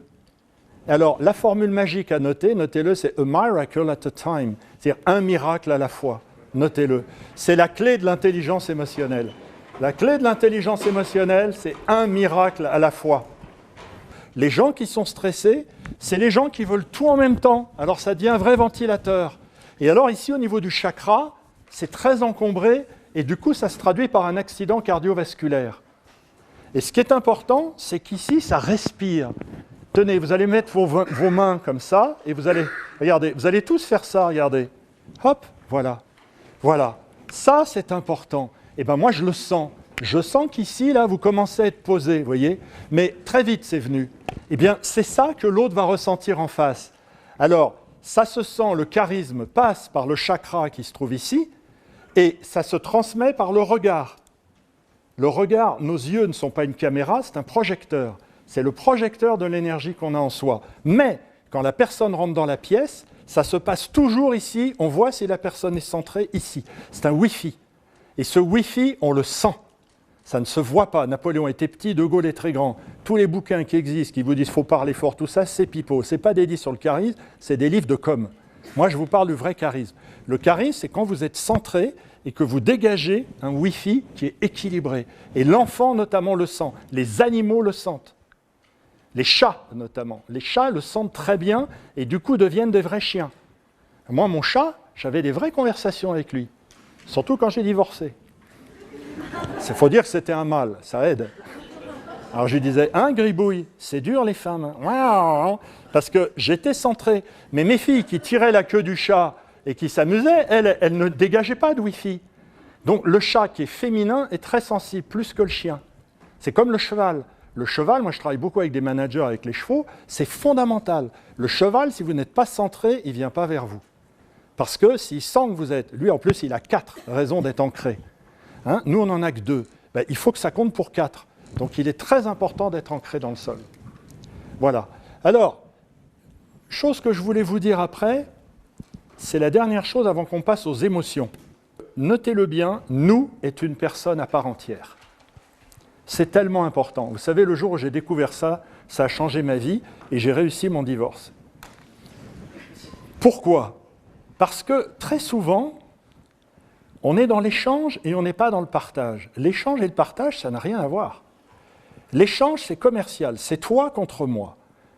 Alors, la formule magique à noter, notez-le, c'est « a miracle at a time », c'est-à-dire un miracle à la fois. Notez-le. C'est la clé de l'intelligence émotionnelle. La clé de l'intelligence émotionnelle, c'est un miracle à la fois. Les gens qui sont stressés, c'est les gens qui veulent tout en même temps. Alors ça devient un vrai ventilateur. Et alors ici, au niveau du chakra, c'est très encombré et du coup, ça se traduit par un accident cardiovasculaire. Et ce qui est important, c'est qu'ici, ça respire. Tenez, vous allez mettre vos mains comme ça et vous allez, regardez, vous allez tous faire ça, regardez. Hop, voilà. Voilà. Ça, c'est important. Et bien moi, je le sens. Je sens qu'ici, là, vous commencez à être posé, vous voyez. Mais très vite, c'est venu. Eh bien, c'est ça que l'autre va ressentir en face. Alors, ça se sent, le charisme passe par le chakra qui se trouve ici, et ça se transmet par le regard. Le regard, nos yeux ne sont pas une caméra, c'est un projecteur. C'est le projecteur de l'énergie qu'on a en soi. Mais, quand la personne rentre dans la pièce, ça se passe toujours ici, on voit si la personne est centrée ici. C'est un Wi-Fi. Et ce Wi-Fi, on le sent. Ça ne se voit pas. Napoléon était petit, De Gaulle est très grand. Tous les bouquins qui existent, qui vous disent « faut parler fort », tout ça, c'est pipeau. Ce n'est pas des livres sur le charisme, c'est des livres de com. Moi, je vous parle du vrai charisme. Le charisme, c'est quand vous êtes centré et que vous dégagez un Wi-Fi qui est équilibré. Et l'enfant, notamment, le sent. Les animaux le sentent. Les chats, notamment. Les chats le sentent très bien et du coup deviennent des vrais chiens. Moi, mon chat, j'avais des vraies conversations avec lui. Surtout quand j'ai divorcé. Il faut dire que c'était un mâle, ça aide. Alors je lui disais, hein, Gribouille, c'est dur les femmes. Parce que j'étais centré. Mais mes filles qui tiraient la queue du chat et qui s'amusaient, elles ne dégageaient pas de Wi-Fi. Donc le chat qui est féminin est très sensible, plus que le chien. C'est comme le cheval. Le cheval, moi je travaille beaucoup avec des managers, avec les chevaux, c'est fondamental. Le cheval, si vous n'êtes pas centré, il ne vient pas vers vous. Parce que s'il sent que vous êtes... Lui, en plus, il a 4 raisons d'être ancré. Hein, nous, on n'en a que 2. Ben, il faut que ça compte pour 4. Donc, il est très important d'être ancré dans le sol. Voilà. Alors, chose que je voulais vous dire après, c'est la dernière chose avant qu'on passe aux émotions. Notez-le bien, nous est une personne à part entière. C'est tellement important. Vous savez, le jour où j'ai découvert ça, ça a changé ma vie et j'ai réussi mon divorce. Pourquoi ? Parce que très souvent, on est dans l'échange et on n'est pas dans le partage. L'échange et le partage, ça n'a rien à voir. L'échange, c'est commercial, c'est toi contre moi.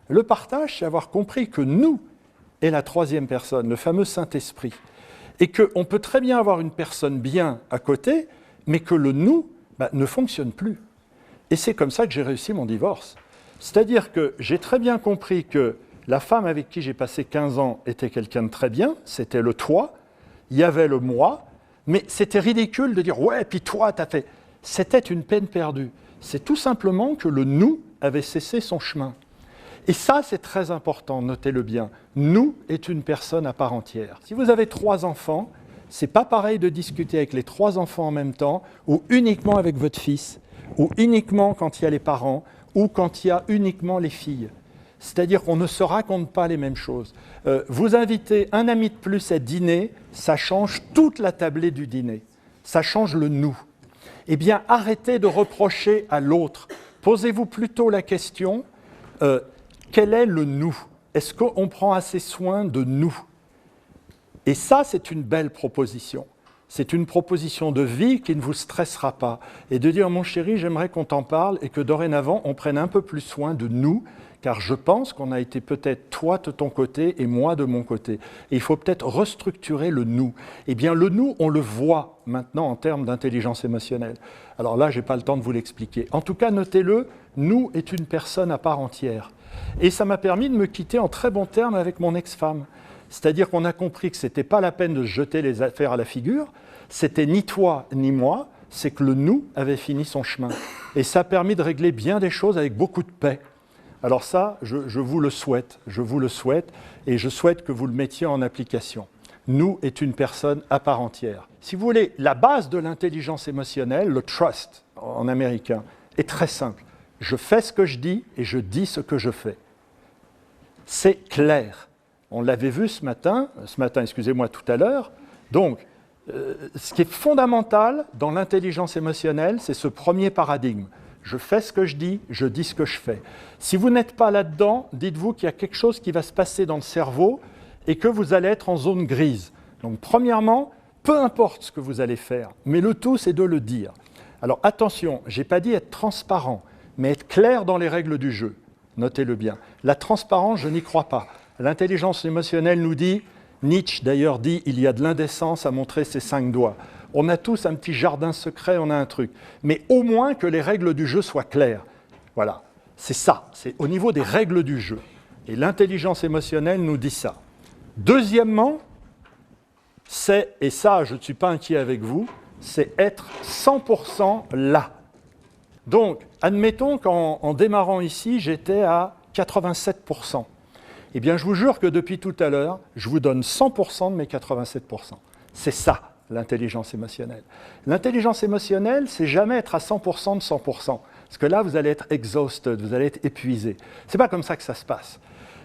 Le partage, c'est avoir compris que nous est la troisième personne, le fameux Saint-Esprit. Et qu'on peut très bien avoir une personne bien à côté, mais que le nous ne fonctionne plus. Et c'est comme ça que j'ai réussi mon divorce. C'est-à-dire que j'ai très bien compris que la femme avec qui j'ai passé 15 ans était quelqu'un de très bien, c'était le toi, il y avait le moi, mais c'était ridicule de dire « ouais, puis toi, t'as fait… » C'était une peine perdue. C'est tout simplement que le nous avait cessé son chemin. Et ça, c'est très important, notez-le bien. Nous est une personne à part entière. Si vous avez 3 enfants, c'est pas pareil de discuter avec les 3 enfants en même temps, ou uniquement avec votre fils, ou uniquement quand il y a les parents, ou quand il y a uniquement les filles. C'est-à-dire qu'on ne se raconte pas les mêmes choses. Vous invitez un ami de plus à dîner, ça change toute la tablée du dîner. Ça change le nous. Eh bien, arrêtez de reprocher à l'autre. Posez-vous plutôt la question, quel est le nous ? Est-ce qu'on prend assez soin de nous ? Et ça, c'est une belle proposition. C'est une proposition de vie qui ne vous stressera pas. Et de dire, mon chéri, j'aimerais qu'on t'en parle et que dorénavant, on prenne un peu plus soin de nous, car je pense qu'on a été peut-être toi de ton côté et moi de mon côté. Et il faut peut-être restructurer le nous. Eh bien, le nous, on le voit maintenant en termes d'intelligence émotionnelle. Alors là, je n'ai pas le temps de vous l'expliquer. En tout cas, notez-le, nous est une personne à part entière. Et ça m'a permis de me quitter en très bons termes avec mon ex-femme. C'est-à-dire qu'on a compris que ce n'était pas la peine de se jeter les affaires à la figure, c'était ni toi ni moi, c'est que le nous avait fini son chemin. Et ça a permis de régler bien des choses avec beaucoup de paix. Alors ça, je vous le souhaite, et je souhaite que vous le mettiez en application. Nous est une personne à part entière. Si vous voulez, la base de l'intelligence émotionnelle, le trust en américain, est très simple. Je fais ce que je dis et je dis ce que je fais. C'est clair. On l'avait vu ce matin, excusez-moi, tout à l'heure. Donc, ce qui est fondamental dans l'intelligence émotionnelle, c'est ce premier paradigme. Je fais ce que je dis ce que je fais. Si vous n'êtes pas là-dedans, dites-vous qu'il y a quelque chose qui va se passer dans le cerveau et que vous allez être en zone grise. Donc, premièrement, peu importe ce que vous allez faire, mais le tout, c'est de le dire. Alors attention, je n'ai pas dit être transparent, mais être clair dans les règles du jeu. Notez-le bien. La transparence, je n'y crois pas. L'intelligence émotionnelle nous dit, Nietzsche d'ailleurs dit, il y a de l'indécence à montrer ses 5 doigts. On a tous un petit jardin secret, on a un truc. Mais au moins que les règles du jeu soient claires. Voilà, c'est ça, c'est au niveau des règles du jeu. Et l'intelligence émotionnelle nous dit ça. Deuxièmement, c'est, et ça je ne suis pas inquiet avec vous, c'est être 100% là. Donc, admettons qu'en démarrant ici, j'étais à 87%. Eh bien, je vous jure que depuis tout à l'heure, je vous donne 100% de mes 87%. C'est ça, l'intelligence émotionnelle. L'intelligence émotionnelle, c'est jamais être à 100% de 100%. Parce que là, vous allez être exhausted, vous allez être épuisé. C'est pas comme ça que ça se passe.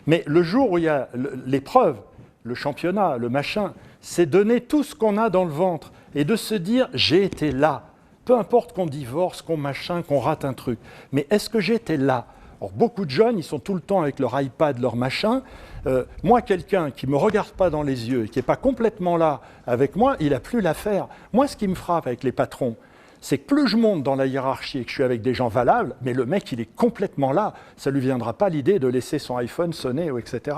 Mais le jour où il y a l'épreuve, le championnat, le machin, c'est donner tout ce qu'on a dans le ventre et de se dire « j'ai été là ». Peu importe qu'on divorce, qu'on machin, qu'on rate un truc. Mais est-ce que j'étais là? Alors, beaucoup de jeunes, ils sont tout le temps avec leur iPad, leur machin. Moi, quelqu'un qui ne me regarde pas dans les yeux et qui n'est pas complètement là avec moi, il n'a plus l'affaire. Moi, ce qui me frappe avec les patrons, c'est que plus je monte dans la hiérarchie et que je suis avec des gens valables, mais le mec, il est complètement là. Ça ne lui viendra pas l'idée de laisser son iPhone sonner, etc.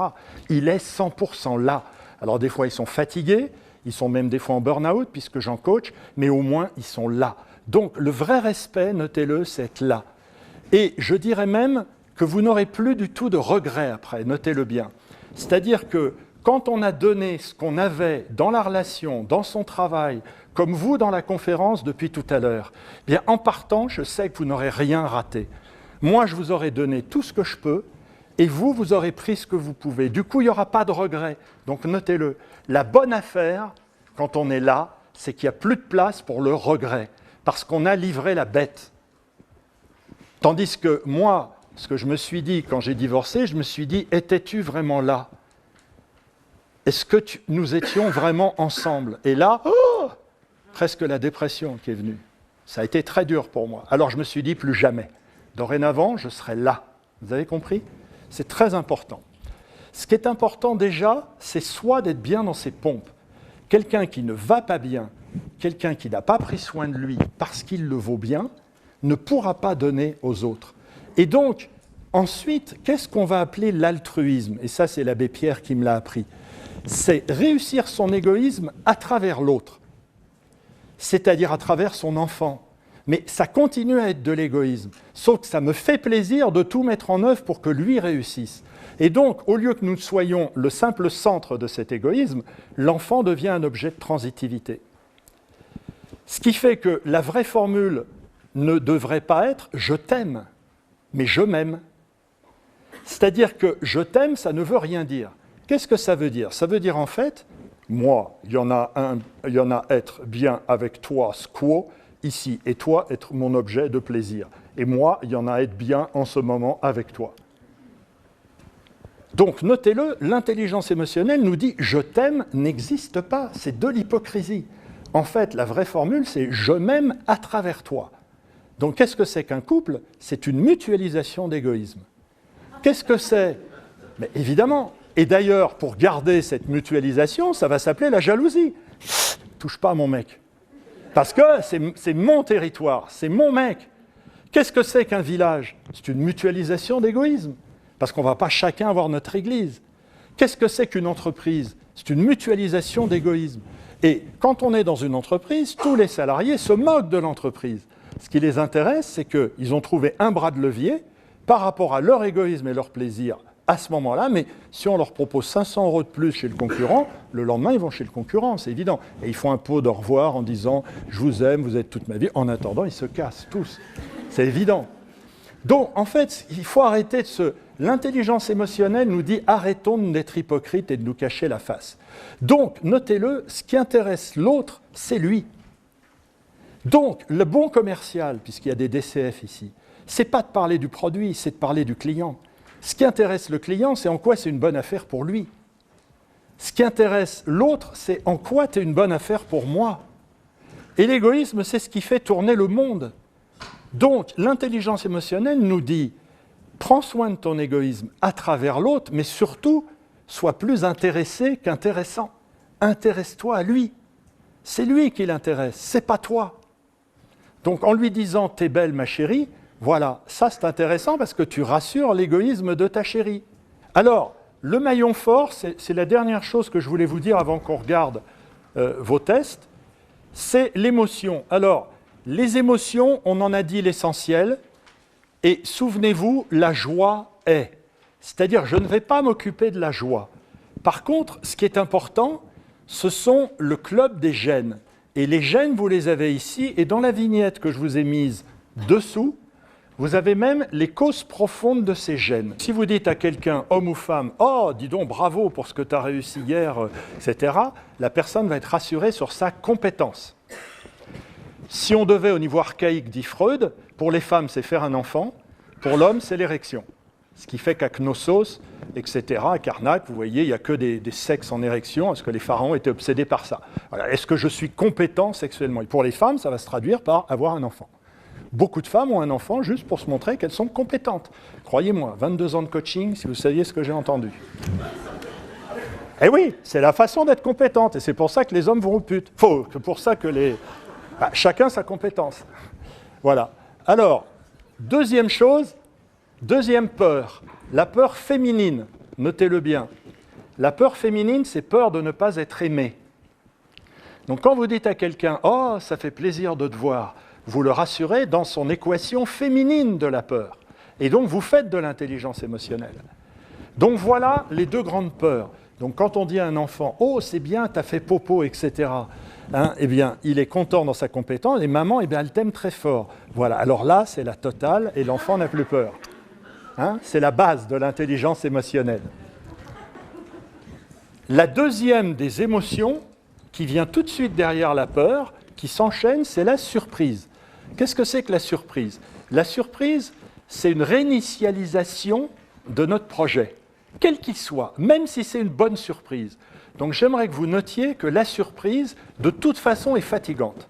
Il est 100% là. Alors, des fois, ils sont fatigués, ils sont même des fois en burn-out, puisque j'en coach, mais au moins, ils sont là. Donc, le vrai respect, notez-le, c'est être là. Et je dirais même que vous n'aurez plus du tout de regrets après, notez-le bien. C'est-à-dire que quand on a donné ce qu'on avait dans la relation, dans son travail, comme vous dans la conférence depuis tout à l'heure, bien en partant, je sais que vous n'aurez rien raté. Moi, je vous aurai donné tout ce que je peux, et vous, vous aurez pris ce que vous pouvez. Du coup, il n'y aura pas de regrets. Donc, notez-le. La bonne affaire, quand on est là, c'est qu'il n'y a plus de place pour le regret, parce qu'on a livré la bête. Tandis que moi, ce que je me suis dit quand j'ai divorcé, je me suis dit, étais-tu vraiment là? Est-ce que nous étions vraiment ensemble? Et là, presque la dépression qui est venue. Ça a été très dur pour moi. Alors je me suis dit, plus jamais. Dorénavant, je serai là. Vous avez compris? C'est très important. Ce qui est important déjà, c'est soit d'être bien dans ses pompes. Quelqu'un qui ne va pas bien, quelqu'un qui n'a pas pris soin de lui parce qu'il le vaut bien, ne pourra pas donner aux autres. Et donc, ensuite, qu'est-ce qu'on va appeler l'altruisme? Et ça, c'est l'abbé Pierre qui me l'a appris. C'est réussir son égoïsme à travers l'autre, c'est-à-dire à travers son enfant. Mais ça continue à être de l'égoïsme, sauf que ça me fait plaisir de tout mettre en œuvre pour que lui réussisse. Et donc, au lieu que nous soyons le simple centre de cet égoïsme, l'enfant devient un objet de transitivité. Ce qui fait que la vraie formule ne devrait pas être « je t'aime », mais « je m'aime ». C'est-à-dire que « je t'aime », ça ne veut rien dire. Qu'est-ce que ça veut dire? Ça veut dire en fait, moi, il y en a être bien avec toi, squo, ici, et toi, être mon objet de plaisir. Et moi, il y en a être bien en ce moment avec toi. Donc, notez-le, l'intelligence émotionnelle nous dit « je t'aime » n'existe pas, c'est de l'hypocrisie. En fait, la vraie formule, c'est « je m'aime à travers toi ». Donc, qu'est-ce que c'est qu'un couple? C'est une mutualisation d'égoïsme. Qu'est-ce que c'est? Mais évidemment. Et d'ailleurs, pour garder cette mutualisation, ça va s'appeler la jalousie. Touche pas à mon mec. Parce que c'est mon territoire, c'est mon mec. Qu'est-ce que c'est qu'un village? C'est une mutualisation d'égoïsme. Parce qu'on ne va pas chacun avoir notre église. Qu'est-ce que c'est qu'une entreprise? C'est une mutualisation d'égoïsme. Et quand on est dans une entreprise, tous les salariés se moquent de l'entreprise. Ce qui les intéresse, c'est qu'ils ont trouvé un bras de levier par rapport à leur égoïsme et leur plaisir à ce moment-là, mais si on leur propose 500 € de plus chez le concurrent, le lendemain, ils vont chez le concurrent, c'est évident. Et ils font un pot d'au revoir en disant « je vous aime, vous êtes toute ma vie ». En attendant, ils se cassent tous. C'est évident. Donc, en fait, il faut arrêter de se... L'intelligence émotionnelle nous dit « arrêtons d'être hypocrites et de nous cacher la face ». Donc, notez-le, ce qui intéresse l'autre, c'est lui. Donc, le bon commercial, puisqu'il y a des DCF ici, c'est pas de parler du produit, c'est de parler du client. Ce qui intéresse le client, c'est en quoi c'est une bonne affaire pour lui. Ce qui intéresse l'autre, c'est en quoi tu es une bonne affaire pour moi. Et l'égoïsme, c'est ce qui fait tourner le monde. Donc, l'intelligence émotionnelle nous dit « prends soin de ton égoïsme à travers l'autre, mais surtout, sois plus intéressé qu'intéressant. Intéresse-toi à lui. C'est lui qui l'intéresse, c'est pas toi. Donc en lui disant « t'es belle ma chérie », voilà, ça c'est intéressant parce que tu rassures l'égoïsme de ta chérie. Alors, le maillon fort, c'est la dernière chose que je voulais vous dire avant qu'on regarde vos tests, c'est l'émotion. Alors, les émotions, on en a dit l'essentiel, et souvenez-vous, la joie est. C'est-à-dire, je ne vais pas m'occuper de la joie. Par contre, ce qui est important, ce sont le club des gènes. Et les gènes, vous les avez ici, et dans la vignette que je vous ai mise dessous, vous avez même les causes profondes de ces gènes. Si vous dites à quelqu'un, homme ou femme, « Oh, dis donc, bravo pour ce que tu as réussi hier, etc. », la personne va être rassurée sur sa compétence. Si on devait, au niveau archaïque, dit Freud, pour les femmes, c'est faire un enfant, pour l'homme, c'est l'érection. Ce qui fait qu'à Knossos, etc., à Karnak, vous voyez, il n'y a que des sexes en érection, parce que les pharaons étaient obsédés par ça. Voilà. Est-ce que je suis compétent sexuellement? Et pour les femmes, ça va se traduire par avoir un enfant. Beaucoup de femmes ont un enfant juste pour se montrer qu'elles sont compétentes. Croyez-moi, 22 ans de coaching, si vous saviez ce que j'ai entendu. Eh oui, c'est la façon d'être compétente, et c'est pour ça que les hommes vont aux putes. C'est pour ça que les... chacun sa compétence. Voilà. Alors, deuxième chose, deuxième peur, la peur féminine. Notez-le bien. La peur féminine, c'est peur de ne pas être aimé. Donc quand vous dites à quelqu'un « Oh, ça fait plaisir de te voir », vous le rassurez dans son équation féminine de la peur. Et donc vous faites de l'intelligence émotionnelle. Donc voilà les deux grandes peurs. Donc quand on dit à un enfant « Oh, c'est bien, t'as fait popo, etc. », eh bien, il est content dans sa compétence, et maman, eh bien, elle t'aime très fort. Voilà, alors là, c'est la totale, et l'enfant n'a plus peur. C'est la base de l'intelligence émotionnelle. La deuxième des émotions, qui vient tout de suite derrière la peur, qui s'enchaîne, c'est la surprise. Qu'est-ce que c'est que la surprise? La surprise, c'est une réinitialisation de notre projet, quel qu'il soit, même si c'est une bonne surprise. Donc j'aimerais que vous notiez que la surprise, de toute façon, est fatigante.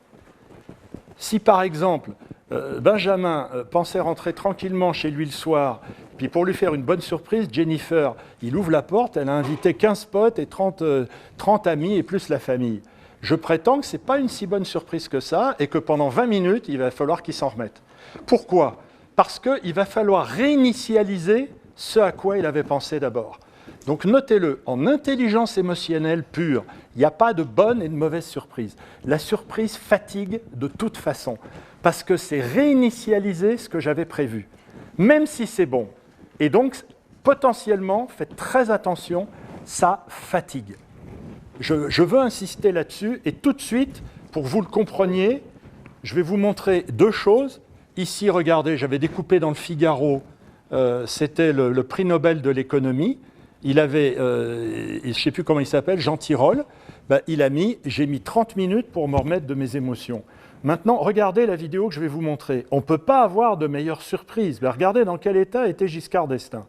Si par exemple, Benjamin pensait rentrer tranquillement chez lui le soir, puis pour lui faire une bonne surprise, Jennifer, il ouvre la porte, elle a invité 15 potes et 30 amis et plus la famille. Je prétends que ce n'est pas une si bonne surprise que ça et que pendant 20 minutes, il va falloir qu'il s'en remette. Pourquoi? Parce qu'il va falloir réinitialiser ce à quoi il avait pensé d'abord. Donc notez-le, en intelligence émotionnelle pure, il n'y a pas de bonne et de mauvaise surprise. La surprise fatigue de toute façon, parce que c'est réinitialiser ce que j'avais prévu, même si c'est bon. Et donc, potentiellement, faites très attention, ça fatigue. Je veux insister là-dessus, et tout de suite, pour que vous le compreniez, je vais vous montrer deux choses. Ici, regardez, j'avais découpé dans le Figaro, c'était le prix Nobel de l'économie. Il avait, je ne sais plus comment il s'appelle, Jean Tirole, j'ai mis 30 minutes pour me remettre de mes émotions. Maintenant, regardez la vidéo que je vais vous montrer. On ne peut pas avoir de meilleure surprise. Regardez dans quel état était Giscard d'Estaing.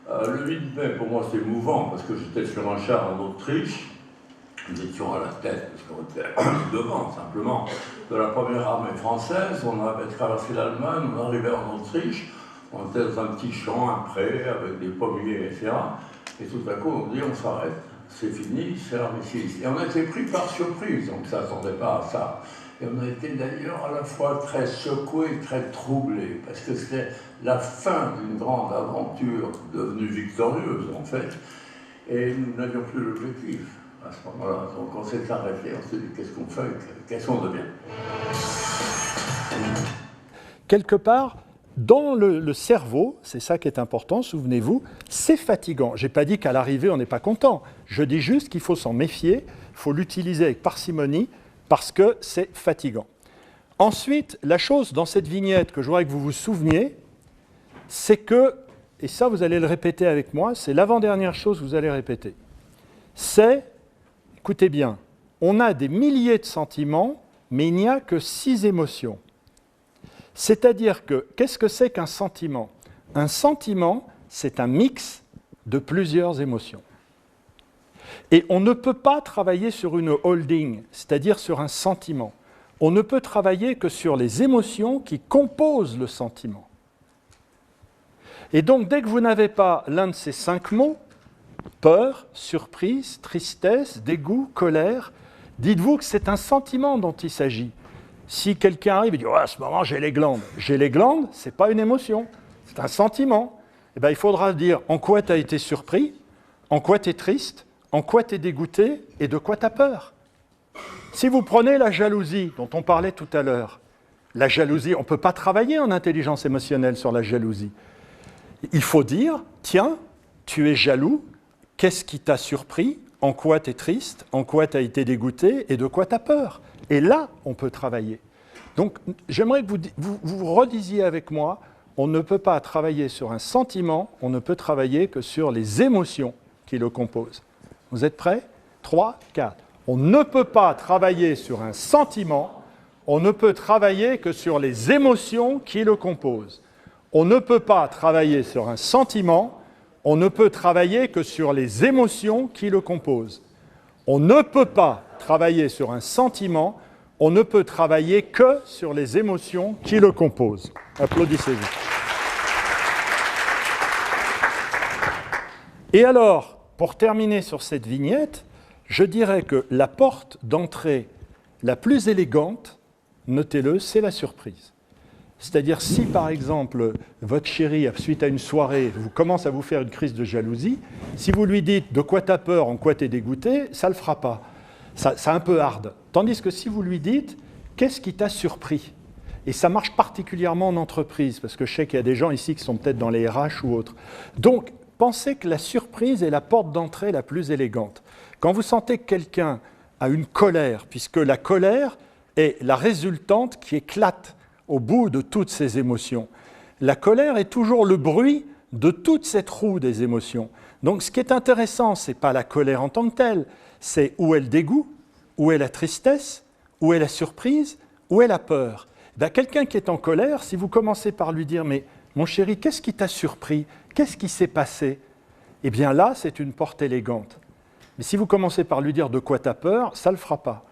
Le 8 mai, pour moi, c'est émouvant, parce que j'étais sur un char en Autriche. Nous étions à la tête, parce qu'on était devant, simplement, de la première armée française. On avait traversé l'Allemagne, on arrivait en Autriche. On était dans un petit champ, un pré, avec des pommiers, etc. Et tout à coup, on dit, on s'arrête, c'est fini, c'est l'armistice. Et on a été pris par surprise, donc ça ne s'attendait pas à ça. Et on a été d'ailleurs à la fois très secoués, très troublés, parce que c'était la fin d'une grande aventure devenue victorieuse, en fait. Et nous n'avions plus l'objectif à ce moment-là. Donc on s'est arrêté, on s'est dit, qu'est-ce qu'on fait, qu'est-ce qu'on devient? Quelque part, dans le cerveau, c'est ça qui est important, souvenez-vous, c'est fatigant. Je n'ai pas dit qu'à l'arrivée, on n'est pas content. Je dis juste qu'il faut s'en méfier, il faut l'utiliser avec parcimonie, parce que c'est fatigant. Ensuite, la chose dans cette vignette que je voudrais que vous vous souveniez, c'est que, et ça vous allez le répéter avec moi, c'est l'avant-dernière chose que vous allez répéter, c'est, écoutez bien, on a des milliers de sentiments, mais il n'y a que 6 émotions. C'est-à-dire que, qu'est-ce que c'est qu'un sentiment? Un sentiment, c'est un mix de plusieurs émotions. Et on ne peut pas travailler sur une holding, c'est-à-dire sur un sentiment. On ne peut travailler que sur les émotions qui composent le sentiment. Et donc, dès que vous n'avez pas l'un de ces 5 mots, peur, surprise, tristesse, dégoût, colère, Dites-vous que c'est un sentiment dont il s'agit. Si quelqu'un arrive et dit « à ce moment, j'ai les glandes », ce n'est pas une émotion, c'est un sentiment. Eh bien, il faudra dire en quoi tu as été surpris, en quoi tu es triste, en quoi tu es dégoûté et de quoi tu as peur. Si vous prenez la jalousie dont on parlait tout à l'heure, la jalousie, on ne peut pas travailler en intelligence émotionnelle sur la jalousie. Il faut dire, tiens, tu es jaloux, qu'est-ce qui t'a surpris, en quoi tu es triste, en quoi tu as été dégoûté et de quoi tu as peur. Et là, on peut travailler. Donc, j'aimerais que vous redisiez avec moi, on ne peut pas travailler sur un sentiment, on ne peut travailler que sur les émotions qui le composent. Vous êtes prêts? 3, 4. On ne peut pas travailler sur un sentiment, on ne peut travailler que sur les émotions qui le composent. On ne peut pas travailler sur un sentiment, on ne peut travailler que sur les émotions qui le composent. On ne peut pas travailler sur un sentiment, on ne peut travailler que sur les émotions qui le composent. Applaudissez-vous. Et alors, pour terminer sur cette vignette, je dirais que la porte d'entrée la plus élégante, notez-le, c'est la surprise. C'est-à-dire, si par exemple, votre chéri, suite à une soirée, commence à vous faire une crise de jalousie, si vous lui dites de quoi tu as peur, en quoi tu es dégoûté, ça ne le fera pas. C'est un peu hard. Tandis que si vous lui dites qu'est-ce qui t'a surpris, et ça marche particulièrement en entreprise, parce que je sais qu'il y a des gens ici qui sont peut-être dans les RH ou autres. Donc, pensez que la surprise est la porte d'entrée la plus élégante. Quand vous sentez que quelqu'un a une colère, puisque la colère est la résultante qui éclate au bout de toutes ces émotions. La colère est toujours le bruit de toute cette roue des émotions. Donc ce qui est intéressant, ce n'est pas la colère en tant que telle, c'est où est le dégoût, où est la tristesse, où est la surprise, où est la peur. Ben, quelqu'un qui est en colère, si vous commencez par lui dire « mais mon chéri, qu'est-ce qui t'a surpris? Qu'est-ce qui s'est passé ?» Eh bien là, c'est une porte élégante. Mais si vous commencez par lui dire de quoi tu as peur, ça ne le fera pas.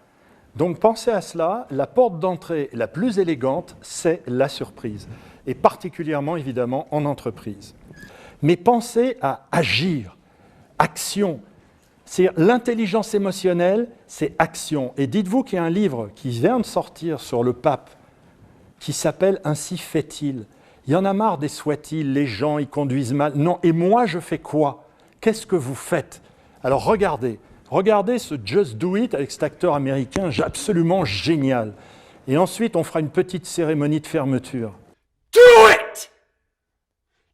Donc pensez à cela, la porte d'entrée la plus élégante, c'est la surprise. Et particulièrement, évidemment, en entreprise. Mais pensez à agir, action. C'est-à-dire l'intelligence émotionnelle, c'est action. Et dites-vous qu'il y a un livre qui vient de sortir sur le pape, qui s'appelle « Ainsi fait-il ». Il y en a marre des soit-il, les gens, ils conduisent mal. Non, et moi, je fais quoi? Qu'est-ce que vous faites? Alors regardez ce Just Do It avec cet acteur américain absolument génial. Et ensuite, on fera une petite cérémonie de fermeture. Do it!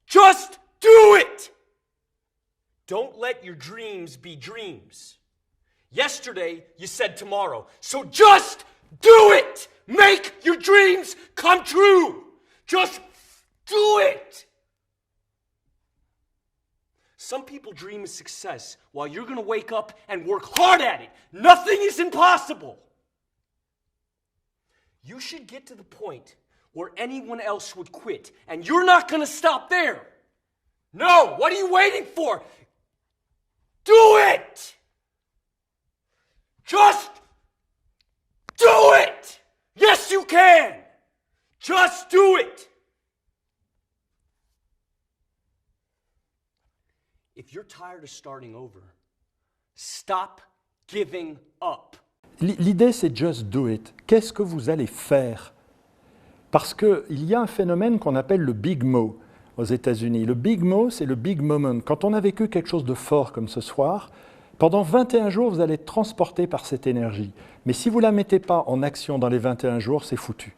Just do it! Don't let your dreams be dreams. Yesterday, you said tomorrow. So just do it! Make your dreams come true! Just do it! Some people dream of success while you're going to wake up and work hard at it. Nothing is impossible. You should get to the point where anyone else would quit, and you're not going to stop there. No, what are you waiting for? Do it! Just do it! Yes, you can! Just do it! If you're tired of starting over, stop giving up. L'idée, c'est just do it. Qu'est-ce que vous allez faire? Parce qu'il y a un phénomène qu'on appelle le big mo aux États-Unis. Le big mo, c'est le big moment. Quand on a vécu quelque chose de fort comme ce soir, pendant 21 jours, vous allez être transporté par cette énergie. Mais si vous ne la mettez pas en action dans les 21 jours, c'est foutu.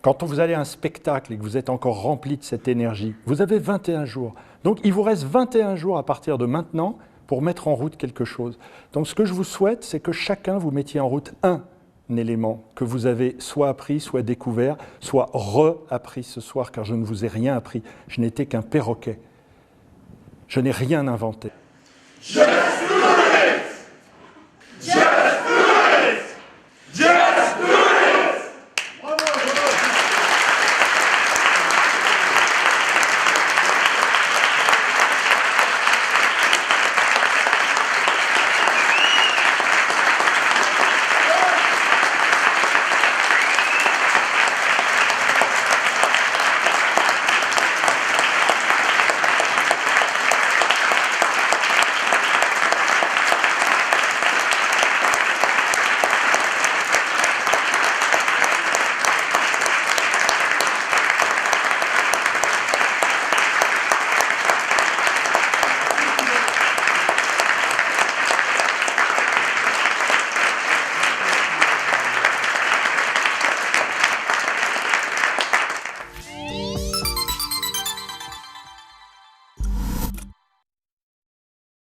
Quand vous allez à un spectacle et que vous êtes encore rempli de cette énergie, vous avez 21 jours. Donc il vous reste 21 jours à partir de maintenant pour mettre en route quelque chose. Donc ce que je vous souhaite, c'est que chacun vous mettiez en route un élément que vous avez soit appris, soit découvert, soit re-appris ce soir, car je ne vous ai rien appris. Je n'étais qu'un perroquet. Je n'ai rien inventé. Yes!